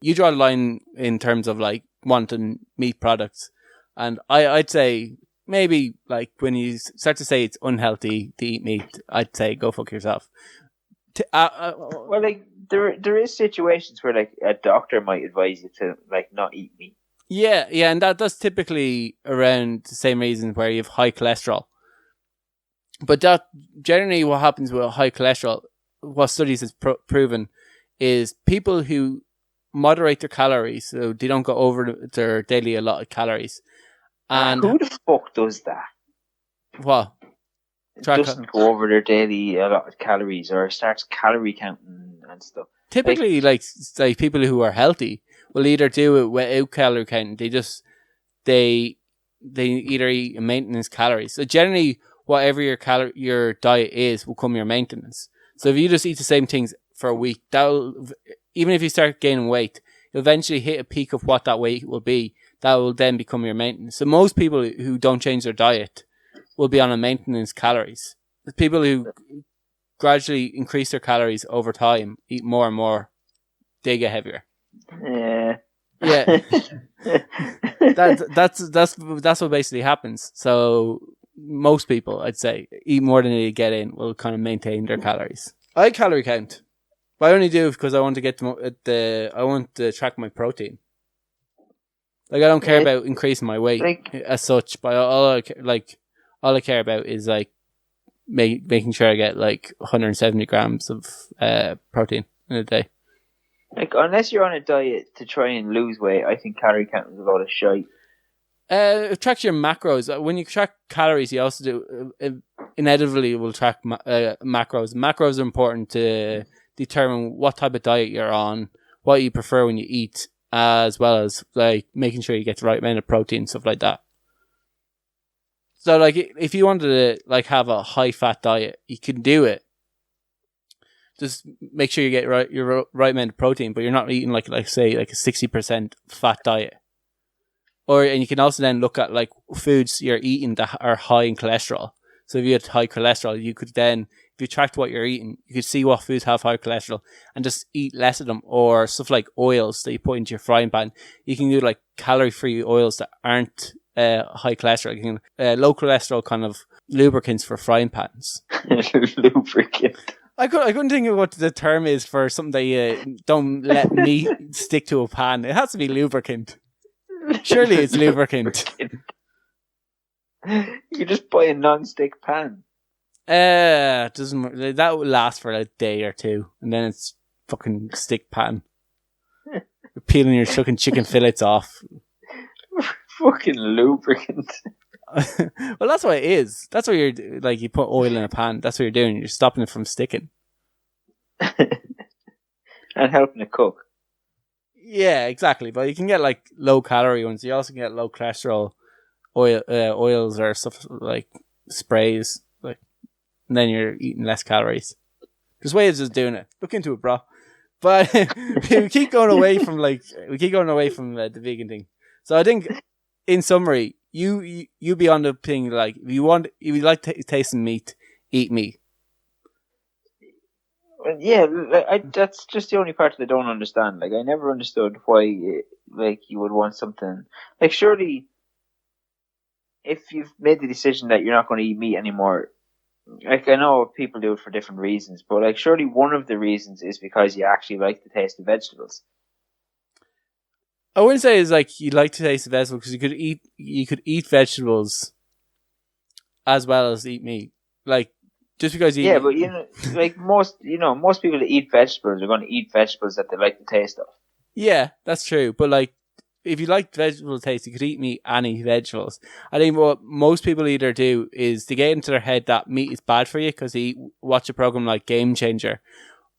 You draw the line in terms of like wanting meat products, and I'd say maybe like when you start to say it's unhealthy to eat meat, I'd say go fuck yourself. Well, like there is situations where like a doctor might advise you to like not eat meat. Yeah, and that's typically around the same reason where you have high cholesterol. But that generally what happens with high cholesterol, what studies has proven, is people who moderate their calories, so they don't go over their daily allotted calories. And who the fuck does that? What? Doesn't go over their daily allotted calories or starts calorie counting and stuff. Typically, like people who are healthy will either do it without calorie counting. They either eat maintenance calories. So generally, whatever your diet is will come your maintenance. So if you just eat the same things for a week, even if you start gaining weight, you'll eventually hit a peak of what that weight will be. That will then become your maintenance. So most people who don't change their diet will be on a maintenance calories. The people who gradually increase their calories over time, eat more and more, they get heavier. Yeah. That's what basically happens. So most people, I'd say, eat more than they get in, will kind of maintain their calories. I calorie count, but I only do because I want to get I want to track my protein. Like I don't care about increasing my weight as such, but all I care about is like making sure I get like 170 grams of protein in a day. Like unless you're on a diet to try and lose weight, I think calorie counting is a lot of shite. It tracks your macros. When you track calories, you also do inevitably will track macros. Macros are important to determine what type of diet you're on, what you prefer when you eat, as well as like making sure you get the right amount of protein, stuff like that. So like if you wanted to like have a high fat diet, you can do it. Just make sure you get your right amount of protein, but you're not eating like say like a 60% fat diet. And you can also then look at like foods you're eating that are high in cholesterol. So if you had high cholesterol, you could then, if you tracked what you're eating, you could see what foods have high cholesterol and just eat less of them. Or stuff like oils that you put into your frying pan. You can do like calorie-free oils that aren't high cholesterol. You can, low cholesterol kind of lubricants for frying pans. Lubricant. I couldn't think of what the term is for something that you don't let meat stick to a pan. It has to be lubricant. Surely it's lubricant. You just buy a non-stick pan. That will last for a day or two, and then it's fucking stick pan. You're peeling your fucking chicken fillets off. Fucking lubricant. Well, that's what it is. That's what you're like. You put oil in a pan. That's what you're doing. You're stopping it from sticking. And helping it cook. Yeah, exactly. But you can get like low calorie ones. You also can get low cholesterol oils or stuff like sprays. Like, and then you're eating less calories. There's ways of doing it. Look into it, bro. But we keep going away from the vegan thing. So I think, in summary, you be on the thing like if you like tasting meat, eat meat. Yeah, that's just the only part that I don't understand. Like, I never understood why, like, you would want something. Like, surely, if you've made the decision that you're not going to eat meat anymore, like, I know people do it for different reasons, but, like, surely one of the reasons is because you actually like the taste of vegetables. I wouldn't say it's like you like to taste the vegetables because you could eat vegetables as well as eat meat. Like, Just because you Yeah, but like most people that eat vegetables are going to eat vegetables that they like the taste of. Yeah, that's true. But like, if you like vegetable taste, you could eat meat, any vegetables. I think what most people either do is they get into their head that meat is bad for you because they watch a program like Game Changer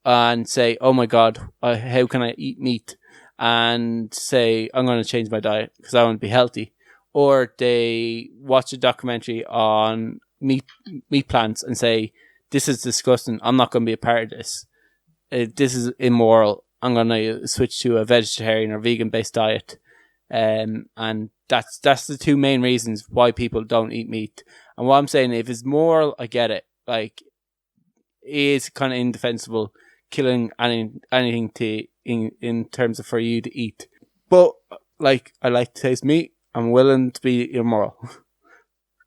and say, "Oh my God, how can I eat meat?" And say, "I'm going to change my diet because I want to be healthy." Or they watch a documentary on meat plants and say, "This is disgusting. I'm not going to be a part of this. This is immoral. I'm going to switch to a vegetarian or vegan based diet." And that's the two main reasons why people don't eat meat. And what I'm saying, if it's moral, I get it. Like, it is kind of indefensible killing anything in terms of for you to eat. But like, I like to taste meat. I'm willing to be immoral.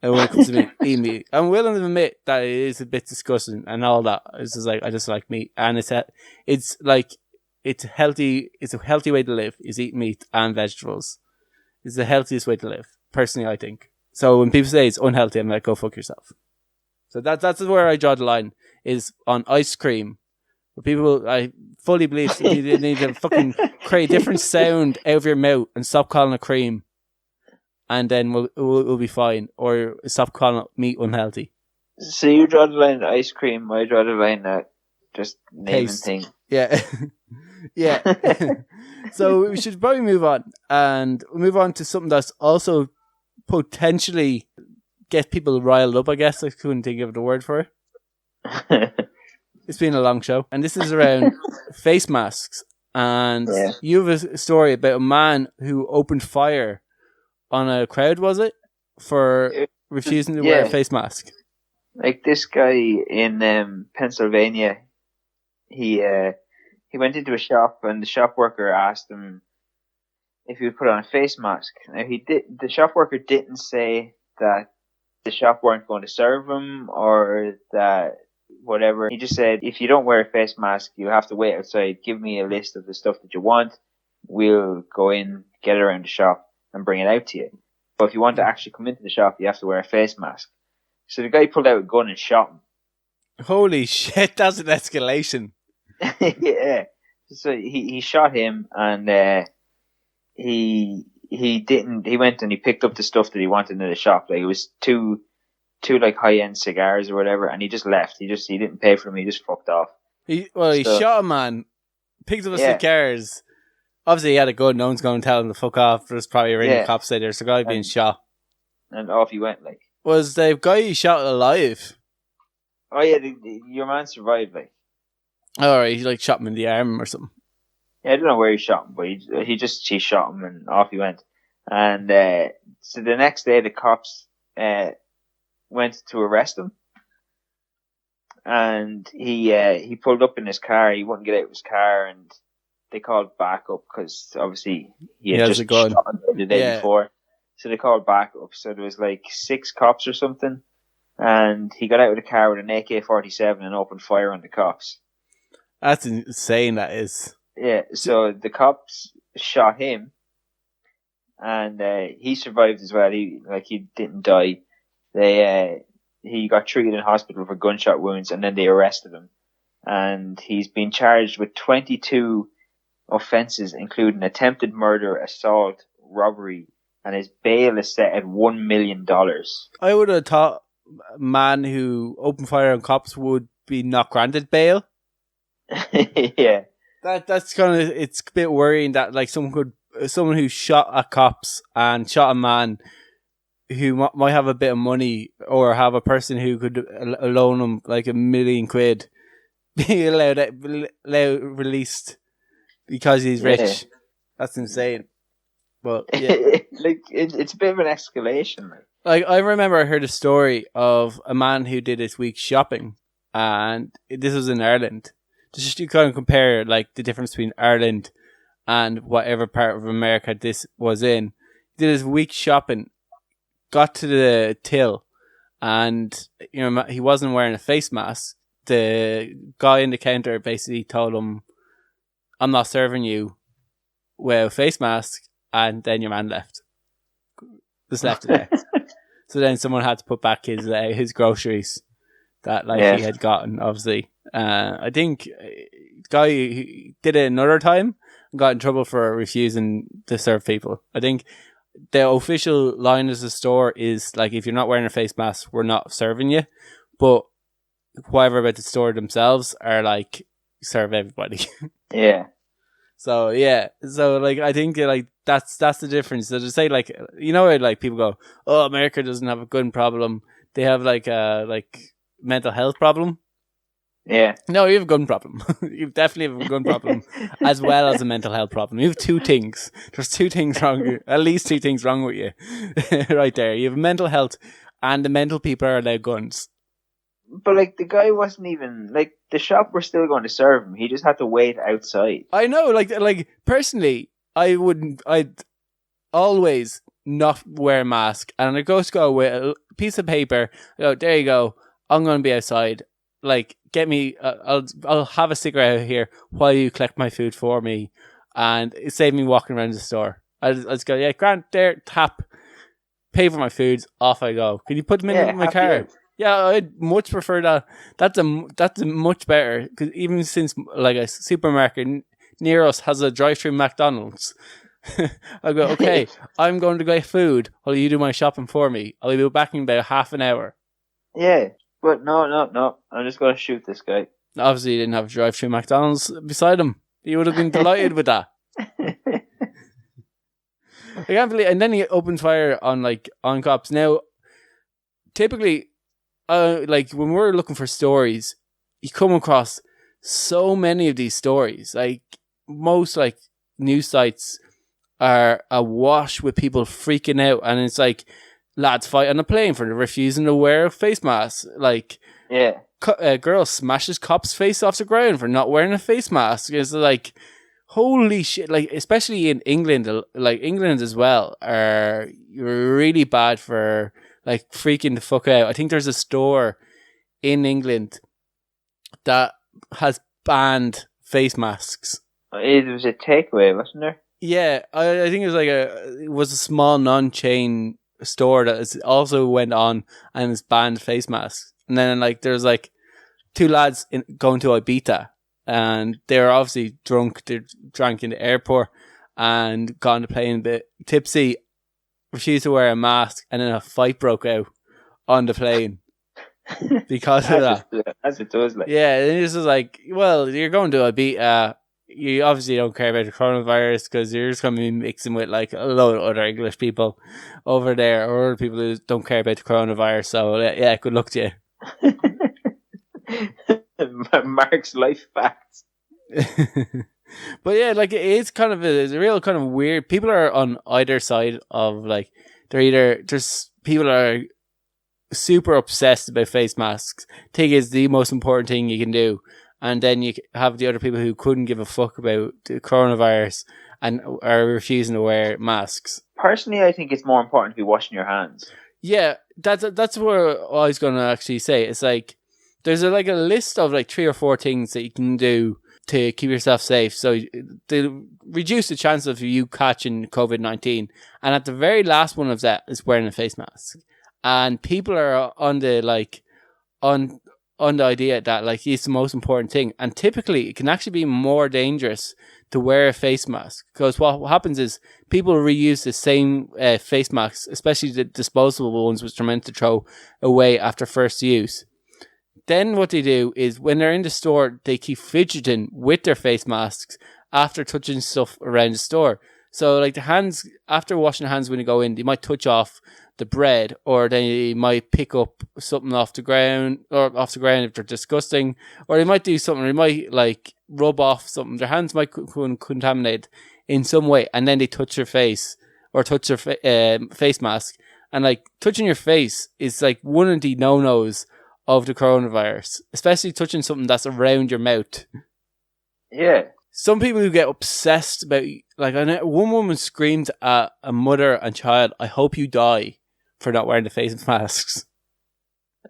And when it comes to meat, eating meat, I'm willing to admit that it is a bit disgusting and all that. It's just like, I just like meat, and it's like, it's healthy. It's a healthy way to live. Is eat meat and vegetables. It's the healthiest way to live, personally, I think. So when people say it's unhealthy, I'm like, go fuck yourself. So that's where I draw the line, is on ice cream. Where people, I fully believe you need to fucking create a different sound out of your mouth and stop calling it cream. And then we'll be fine. Or stop calling it meat unhealthy. So you draw the line at ice cream, I draw the line at just naming things. Yeah. Yeah. So we should probably move on. And we'll move on to something that's also potentially get people riled up, I guess. I couldn't think of the word for it. It's been a long show. And this is around face masks. And you have a story about a man who opened fire on a crowd, was it? For refusing to wear a face mask. Like this guy in Pennsylvania, he went into a shop and the shop worker asked him if he would put on a face mask. Now the shop worker didn't say that the shop weren't going to serve him or that whatever. He just said, if you don't wear a face mask, you have to wait outside. Give me a list of the stuff that you want. We'll go in, get it around the shop and bring it out to you. But if you want to actually come into the shop, you have to wear a face mask. So the guy pulled out a gun and shot him. Holy shit, that's an escalation. Yeah. So he shot him and he went and he picked up the stuff that he wanted in the shop. Like it was two like high-end cigars or whatever, and he just left. He didn't pay for them. He just fucked off. He shot a man, picked up the cigars. Obviously, he had a gun. No one's going to tell him to fuck off. There's probably a ring of cops there. There's a guy being shot. And off he went, like. Was the guy he shot alive? Oh, yeah, your man survived, like. Alright, he like shot him in the arm or something. Yeah, I don't know where he shot him, but he shot him and off he went. And so the next day, the cops went to arrest him. And he pulled up in his car. He wouldn't get out of his car, and they called backup because obviously he had just shot him the day before. So they called backup. So there was like 6 cops or something, and he got out of the car with an AK-47 and opened fire on the cops. That's insane. That is. Yeah. So the cops shot him, and he survived as well. He didn't die. He got treated in hospital for gunshot wounds, and then they arrested him, and he's been charged with 22 offences, including attempted murder, assault, robbery, and his bail is set at $1 million. I would have thought a man who opened fire on cops would be not granted bail. Yeah. That's kind of, it's a bit worrying that like someone who shot at cops and shot a man who might have a bit of money or have a person who could loan him like £1 million be allowed released because he's rich. Yeah. That's insane. But yeah, like it's a bit of an escalation. Like I remember I heard a story of a man who did his week's shopping, and this was in Ireland. Just to kind of compare like the difference between Ireland and whatever part of America this was in. He did his week's shopping, got to the till, and he wasn't wearing a face mask. The guy in the counter basically told him, "I'm not serving you with a face mask," and then your man left. Just left it there. So then someone had to put back his groceries that like he had gotten. Obviously, I think guy he did it another time and got in trouble for refusing to serve people. I think the official line of the store is like, if you're not wearing a face mask, we're not serving you. But whoever about the store themselves are like, serve everybody. Yeah. So yeah, so like I think like that's the difference. So to say like, you know, like people go, oh, America doesn't have a gun problem; they have like a mental health problem. Yeah. No, you have a gun problem. You definitely have a gun problem as well as a mental health problem. You have two things. There's two things wrong. At least two things wrong with you, right there. You have mental health, and the mental people are allowed guns. But like the guy wasn't even like, the shop were still going to serve him. He just had to wait outside. I know, like personally, I'd always not wear a mask, and I go with a piece of paper. Go, there you go. I'm going to be outside. Like, get me. I'll have a cigarette out here while you collect my food for me, and it saved me walking around the store. I just go, yeah, Grant, there, tap, pay for my food, off I go. Can you put them in my car? End. Yeah, I'd much prefer that. That's a much better, because even since like a supermarket near us has a drive-through McDonald's, I go, okay, I'm going to get food while you do my shopping for me. I'll be back in about half an hour. Yeah, but no. I'm just going to shoot this guy. Obviously, he didn't have a drive-through McDonald's beside him. He would have been delighted with that. I can't believe. And then he opens fire on cops. Now, typically, like when we're looking for stories, you come across so many of these stories. Like most like news sites are awash with people freaking out, and it's like lads fight on a plane for refusing to wear face masks. Like, yeah, a girl smashes cop's face off the ground for not wearing a face mask. It's like, holy shit! Like, especially in England, like England as well, are really bad for like freaking the fuck out. I think there's a store in England that has banned face masks. It was a takeaway, wasn't there? Yeah, I think it was a small non-chain store that also went on and has banned face masks. And then like there's like two lads going to Ibiza, and they're obviously drunk. They drank in the airport and got on the plane a bit tipsy, refused to wear a mask, and then a fight broke out on the plane because of that. As it does, like. Yeah, and it's just like, well, you're going to Ibiza. You obviously don't care about the coronavirus because you're just going to be mixing with like a load of other English people over there, or other people who don't care about the coronavirus. So yeah, good luck to you. Mark's life facts. But yeah, like it's kind of it's a real kind of weird. People are on either side of like, they're either just people are super obsessed about face masks. Think it's the most important thing you can do. And then you have the other people who couldn't give a fuck about the coronavirus and are refusing to wear masks. Personally, I think it's more important to be washing your hands. Yeah, that's what I was going to actually say. It's like there's a list of like 3 or 4 things that you can do to keep yourself safe, so to reduce the chance of you catching COVID-19. And at the very last one of that is wearing a face mask. And people are on the idea that like it's the most important thing, and typically it can actually be more dangerous to wear a face mask, because what happens is people reuse the same face masks, especially the disposable ones, which are meant to throw away after first use. Then what they do is when they're in the store, they keep fidgeting with their face masks after touching stuff around the store. So like the hands, after washing their hands when you go in, they might touch off the bread, or they might pick up something off the ground if they're disgusting, or they might do something, they might like rub off something. Their hands might contaminate in some way, and then they touch their face or touch their face mask. And like touching your face is like one of the no-nos of the coronavirus, especially touching something that's around your mouth. Yeah. Some people who get obsessed about, like, I know one woman screamed at a mother and child, "I hope you die," for not wearing the face masks.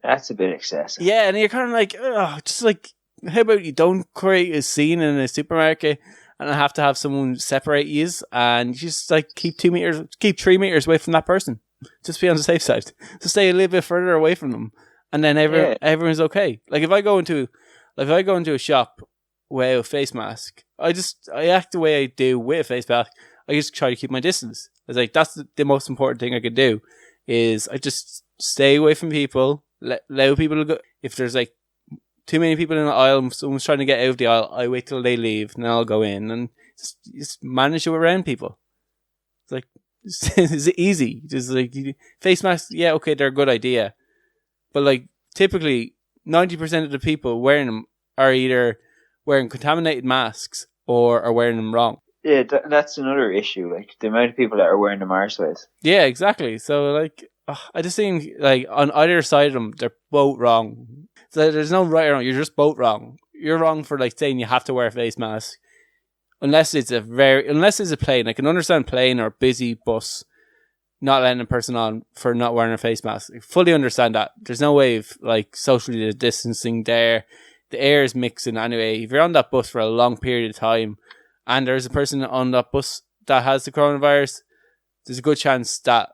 That's a bit excessive. Yeah, and you're kind of like, oh, just like, how about you don't create a scene in a supermarket and have to have someone separate you, and you just like keep 3 meters away from that person. Just be on the safe side. Just stay a little bit further away from them. and then everyone's okay. Like if I go into a shop without a face mask, I act the way I do with a face mask. I just try to keep my distance. It's like that's the most important thing I could do is I just stay away from people, allow people to go. If there's like too many people in the aisle, someone's trying to get out of the aisle, I wait till they leave and then I'll go in and just manage it around people. It's like it's easy. Just like face masks, yeah, okay, they're a good idea, but like typically 90% of the people wearing them are either wearing contaminated masks or are wearing them wrong. Yeah, that's another issue. Like the amount of people that are wearing them arseways. Yeah, exactly. So like, I just think like on either side of them, they're both wrong. So there's no right or wrong. You're just both wrong. You're wrong for like saying you have to wear a face mask, unless it's a plane. I can understand plane or busy bus not letting a person on for not wearing a face mask. I fully understand that. There's no way of like socially distancing there. The air is mixing anyway. If you're on that bus for a long period of time and there's a person on that bus that has the coronavirus, there's a good chance that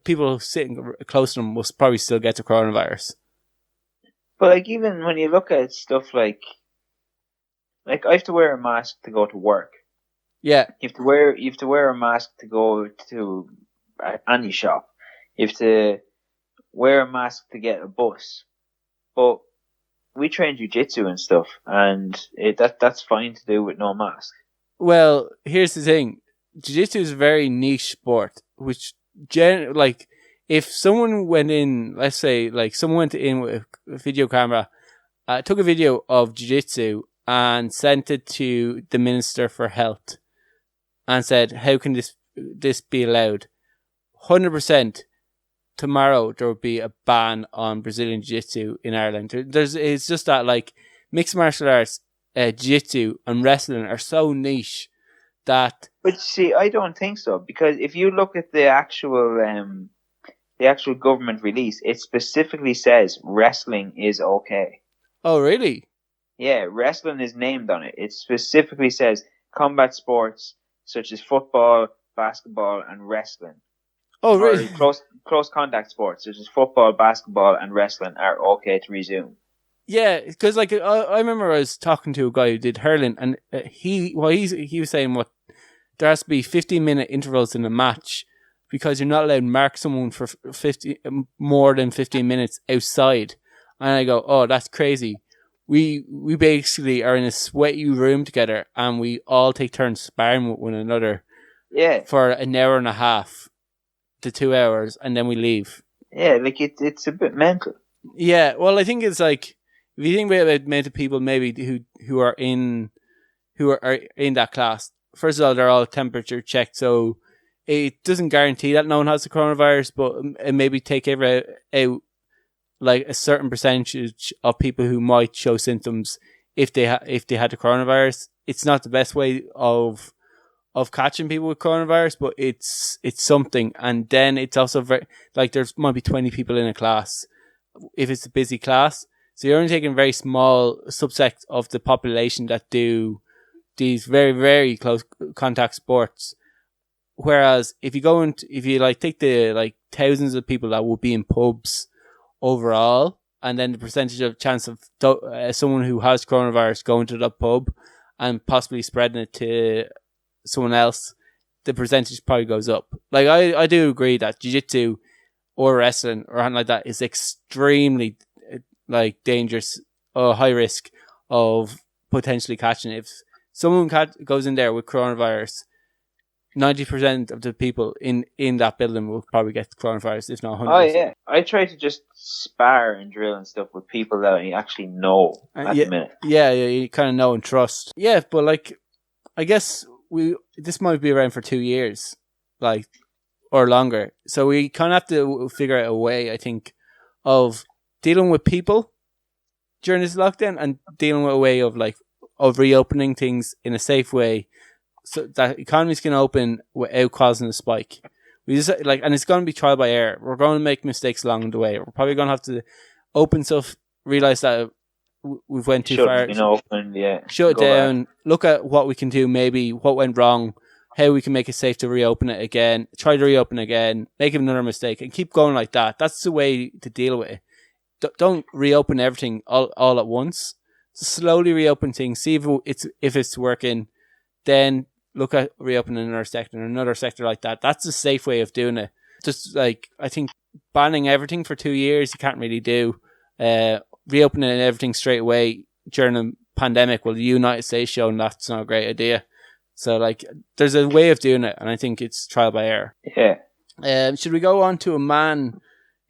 people sitting close to them will probably still get the coronavirus. But like even when you look at stuff like I have to wear a mask to go to work. Yeah. You have to wear a mask to go to any shop. You have to wear a mask to get a bus. But we train jiu-jitsu and stuff, and that's fine to do with no mask. Well, here's the thing. Jiu-jitsu is a very niche sport, which like if someone went in, let's say like someone went in with a video camera, took a video of jiu-jitsu and sent it to the Minister for Health and said, how can this be allowed? 100% tomorrow there will be a ban on Brazilian Jiu-Jitsu in Ireland. It's just that like mixed martial arts, Jiu-Jitsu and wrestling are so niche that... But see, I don't think so, because if you look at the actual government release, it specifically says wrestling is okay. Oh, really? Yeah, wrestling is named on it. It specifically says combat sports such as football, basketball, and wrestling. Oh, really? Or close contact sports such as football, basketball, and wrestling are okay to resume. Yeah, because like I remember I was talking to a guy who did hurling, and he was saying there has to be 15-minute intervals in a match because you're not allowed to mark someone for more than 15 minutes outside. And I go, oh, that's crazy. We basically are in a sweaty room together and we all take turns sparring with one another. Yeah. For an hour and a half to 2 hours, and then we leave. Yeah, like it's a bit mental. Yeah, well, I think it's like if you think about the amount of people maybe who are in that class. First of all, they're all temperature checked, so it doesn't guarantee that no one has the coronavirus, but it maybe take out like a certain percentage of people who might show symptoms if they had the coronavirus. It's not the best way of catching people with coronavirus, but it's something. And then it's also very like there might be 20 people in a class if it's a busy class, so you're only taking a very small subset of the population that do these very, very close contact sports. Whereas if you like take the like thousands of people that would be in pubs overall, and then the percentage of chance of someone who has coronavirus going to the pub and possibly spreading it to someone else, the percentage probably goes up. Like I do agree that jiu-jitsu or wrestling or anything like that is extremely like dangerous or high risk of potentially catching it. If someone goes in there with coronavirus, 90% of the people in that building will probably get coronavirus, if not 100%. Oh yeah, I try to just spar and drill and stuff with people that I actually know at the minute. Yeah, you kind of know and trust. Yeah, but like, I guess this might be around for 2 years, like, or longer. So we kind of have to figure out a way, I think, of dealing with people during this lockdown and dealing with a way of reopening things in a safe way, so that economies can open without causing a spike. We just and it's going to be trial by error. We're going to make mistakes along the way. We're probably going to have to open stuff, realize that we've went too far. Shut it down. Back. Look at what we can do. Maybe what went wrong. How we can make it safe to reopen it again. Try to reopen again. Make another mistake and keep going like that. That's the way to deal with it. don't reopen everything all at once. Slowly reopen things, see if it's working, then look at reopening another sector like that. That's a safe way of doing it. Just like, I think banning everything for 2 years, you can't really do. Reopening everything straight away during a pandemic, well, the United States shown that's not a great idea. So, like, there's a way of doing it, and I think it's trial by error. Yeah. Should we go on to a man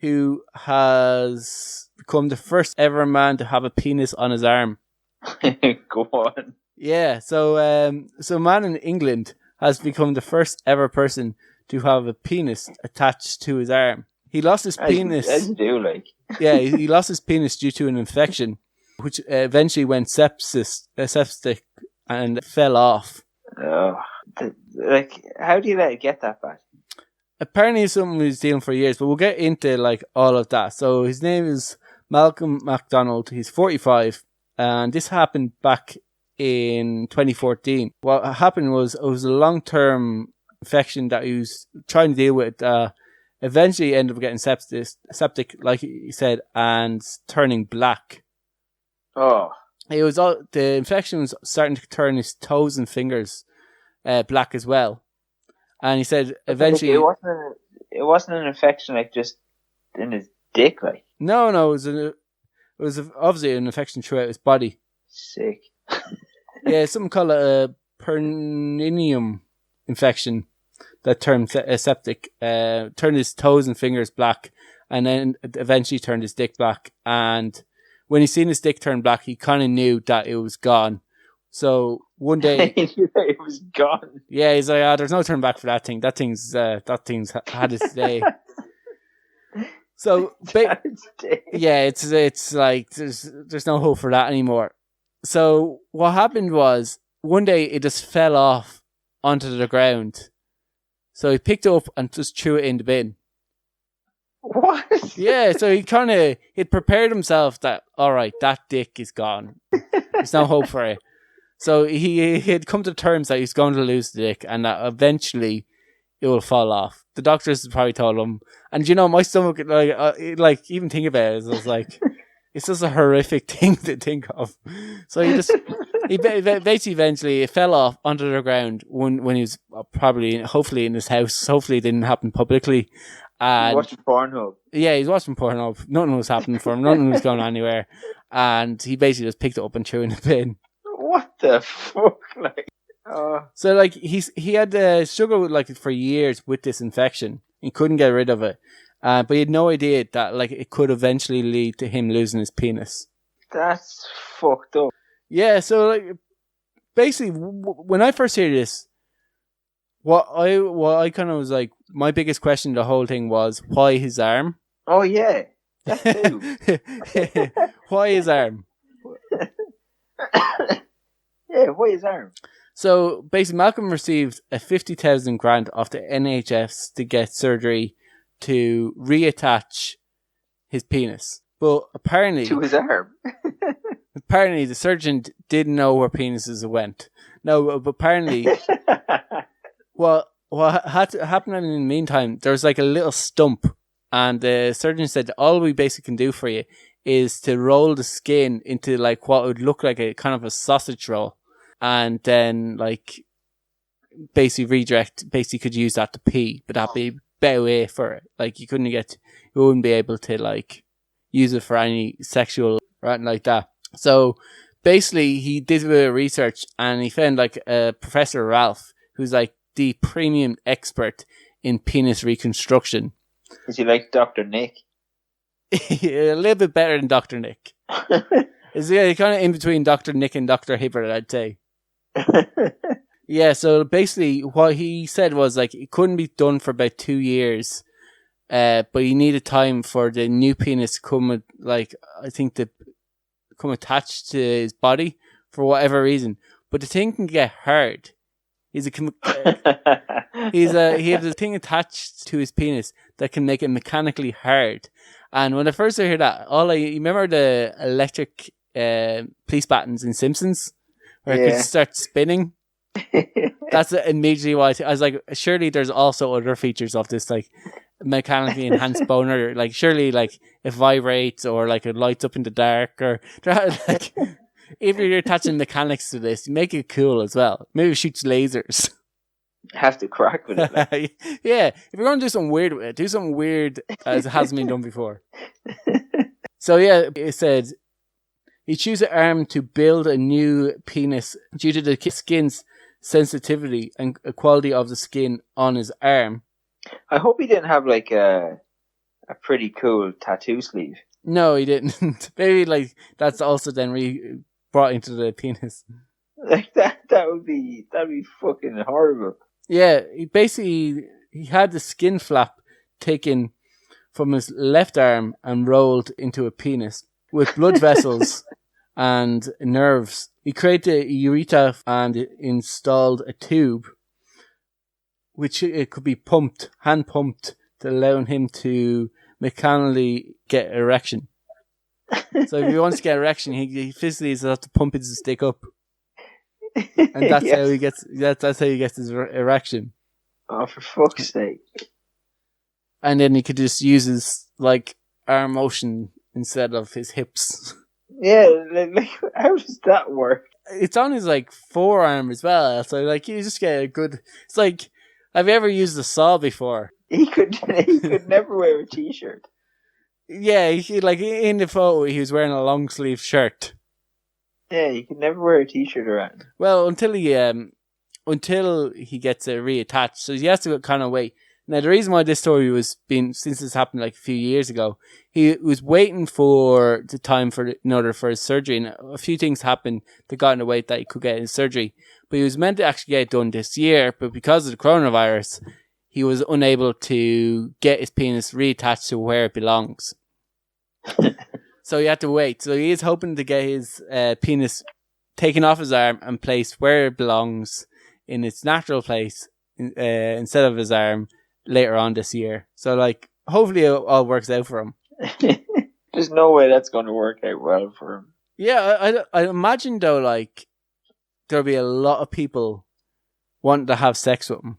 who has become the first ever man to have a penis on his arm? Go on. Yeah, so a man in England has become the first ever person to have a penis attached to his arm. He lost his penis. As you do, like. Yeah, he lost his penis due to an infection, which eventually went septic and fell off. Oh, like, how do you let it get that bad? Apparently it's something he was dealing for years, but we'll get into like all of that. So his name is Malcolm MacDonald. He's 45, and this happened back in 2014. What happened was, it was a long-term infection that he was trying to deal with. Eventually ended up getting septic, like he said, and turning black. Oh. The infection was starting to turn his toes and fingers black as well. And he said eventually it wasn't an infection like just in his dick, like. No, it was obviously an infection throughout his body. Sick. Yeah, something called a perineum infection that turned septic, turned his toes and fingers black, and then eventually turned his dick black. And when he seen his dick turn black, he kind of knew that it was gone. So one day, he knew that it was gone. Yeah, he's like, there's no turn back for that thing. That thing's had its day. So, yeah, it's like there's no hope for that anymore. So what happened was, one day it just fell off onto the ground. So he picked it up and just threw it in the bin. What? Yeah, so he'd prepared himself that, all right, that dick is gone. There's no hope for it. So he had come to terms that he's going to lose the dick, and that eventually it will fall off. The doctors probably told him, and my stomach, like even think about it, I was like, it's just a horrific thing to think of. So he basically eventually it fell off onto the ground when he was hopefully in his house. Hopefully it didn't happen publicly. And watching Pornhub. Yeah, he's watching Pornhub. Nothing was happening for him. Nothing was going anywhere. And he basically just picked it up and threw it in the bin. What the fuck? Like, So like he had struggled with for years with this infection. He couldn't get rid of it. But he had no idea that it could eventually lead to him losing his penis. That's fucked up. Yeah, so basically when I first heard this, what I kind of was like, my biggest question the whole thing was, why his arm? Oh yeah, that too. Why his arm? Yeah, why his arm? So basically, Malcolm received a 50,000 grant off the NHS to get surgery to reattach his penis, but apparently to his arm. Apparently, the surgeon didn't know where penises went. No, but apparently, what happened in the meantime, there was a little stump, and the surgeon said all we basically can do for you is to roll the skin into what would look like a kind of a sausage roll, and then basically could use that to pee, but that'd be better way for it. You wouldn't be able to use it for any sexual or anything like that. So basically he did a bit of research and he found Professor Ralph, who's the premium expert in penis reconstruction. Is he like Dr. Nick? A little bit better than Dr. Nick. Is he kind of in between Dr. Nick and Dr. Hibbert, I'd say. Yeah, so basically what he said was it couldn't be done for about 2 years, but he needed time for the new penis to come come attached to his body for whatever reason. But the thing can get hard. He has a thing attached to his penis that can make it mechanically hard. And when I first heard that, you remember the electric police buttons in Simpsons where it could start spinning? That's immediately why I was like, surely there's also other features of this mechanically enhanced boner. Like, surely, like, it vibrates or, like, it lights up in the dark or, like, if you're attaching mechanics to this, make it cool as well. Maybe it shoots lasers. Have to crack with it. Like. Yeah, if you're going to do something weird with it, do something weird as it hasn't been done before. So, yeah, it said, he chose an arm to build a new penis due to the skin's sensitivity and quality of the skin on his arm. I hope he didn't have like a pretty cool tattoo sleeve. No, he didn't. Maybe like that's also then brought into the penis. Like that'd be fucking horrible. Yeah, he had the skin flap taken from his left arm and rolled into a penis with blood vessels and nerves. He created a urethra and installed a tube which it could be hand pumped to allow him to mechanically get erection. So if he wants to get erection, he physically has to pump his stick up. And that's how he gets that's how he gets his erection. Oh, for fuck's sake. And then he could just use his like arm motion instead of his hips. Yeah, like how does that work? It's on his like forearm as well, so like you just get a good. It's like, have you ever used a saw before? He could never wear a t-shirt. Yeah, he like in the photo he was wearing a long sleeve shirt. Yeah, he could never wear a t-shirt around. Well, until he gets reattached, so he has to kind of wait. Now, the reason why this story since this happened like a few years ago, he was waiting for the time for his surgery, and a few things happened that got in the way that he could get his surgery. But he was meant to actually get it done this year, but because of the coronavirus, he was unable to get his penis reattached to where it belongs. So he had to wait. So he is hoping to get his penis taken off his arm and placed where it belongs in its natural place instead of his arm later on this year. So, like, hopefully it all works out for him. There's no way that's going to work out well for him. Yeah, I imagine, though, like, there'll be a lot of people wanting to have sex with him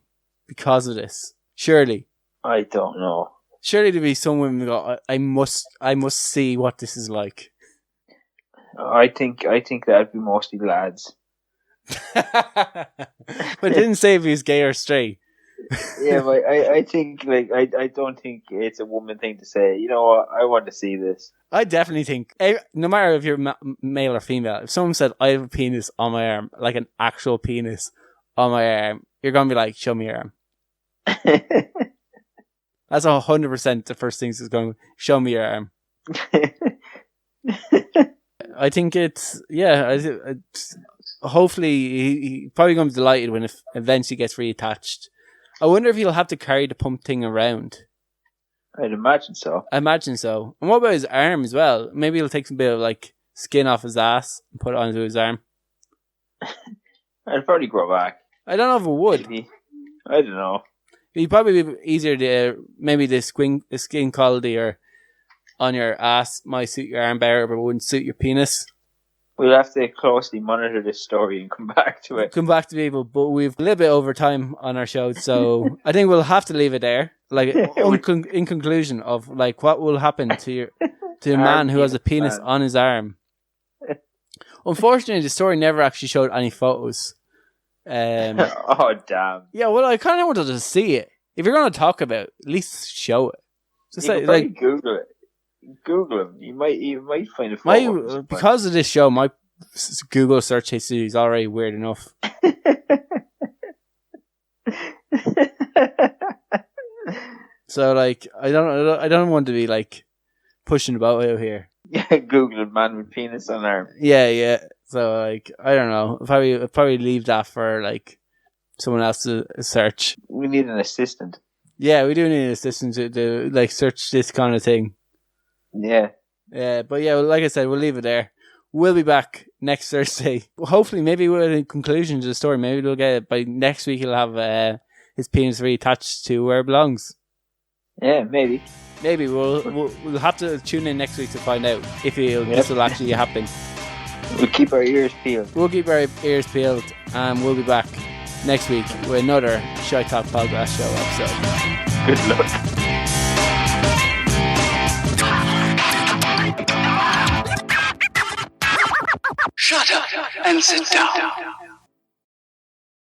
because of this. Surely. I don't know. Surely there'll be some women who go, I must see what this is like. I think that'd be mostly lads. But it didn't say if he was gay or straight. Yeah, but I think, like, I don't think it's a woman thing to say, you know what, I want to see this. I definitely think, no matter if you're male or female, if someone said, I have a penis on my arm, like an actual penis on my arm, you're going to be like, show me your arm. That's 100% the first thing is going, show me your arm. I think it's, hopefully he's probably going to be delighted when it eventually gets reattached. I wonder if he'll have to carry the pump thing around. I'd imagine so. I imagine so. And what about his arm as well? Maybe he'll take some bit of like skin off his ass and put it onto his arm. I'd probably grow back. I don't know if it would. Maybe. I don't know. It'd probably be easier to, maybe the skin quality or on your ass might suit your arm better, but it wouldn't suit your penis. We'll have to closely monitor this story and come back to it. Come back to people, but we've a little bit over time on our show, so I think we'll have to leave it there. Like, in conclusion of like what will happen to a man who has a penis on his arm. Unfortunately, the story never actually showed any photos. Oh damn! Yeah, well, I kind of wanted to see it. If you're going to talk about it, at least show it. Just like Google it. Google him. You might find a photo. Because of this show, my Google search history is already weird enough. So, like, I don't want to be like pushing about out here. Yeah, Google man with penis on arm. Yeah. So, like, I don't know. I'll probably leave that for like someone else to search. We need an assistant. Yeah, we do need an assistant to like search this kind of thing. Yeah. But yeah, like I said, we'll leave it there. We'll be back next Thursday. Hopefully, maybe we're in conclusion to the story. Maybe we'll get it by next week. He'll have his penis reattached to where it belongs. Yeah, maybe. Maybe we'll have to tune in next week to find out if this will actually happen. We'll keep our ears peeled. We'll keep our ears peeled, and we'll be back next week with another Shite Talk Podcast Show episode. Good luck. Shut up and sit down.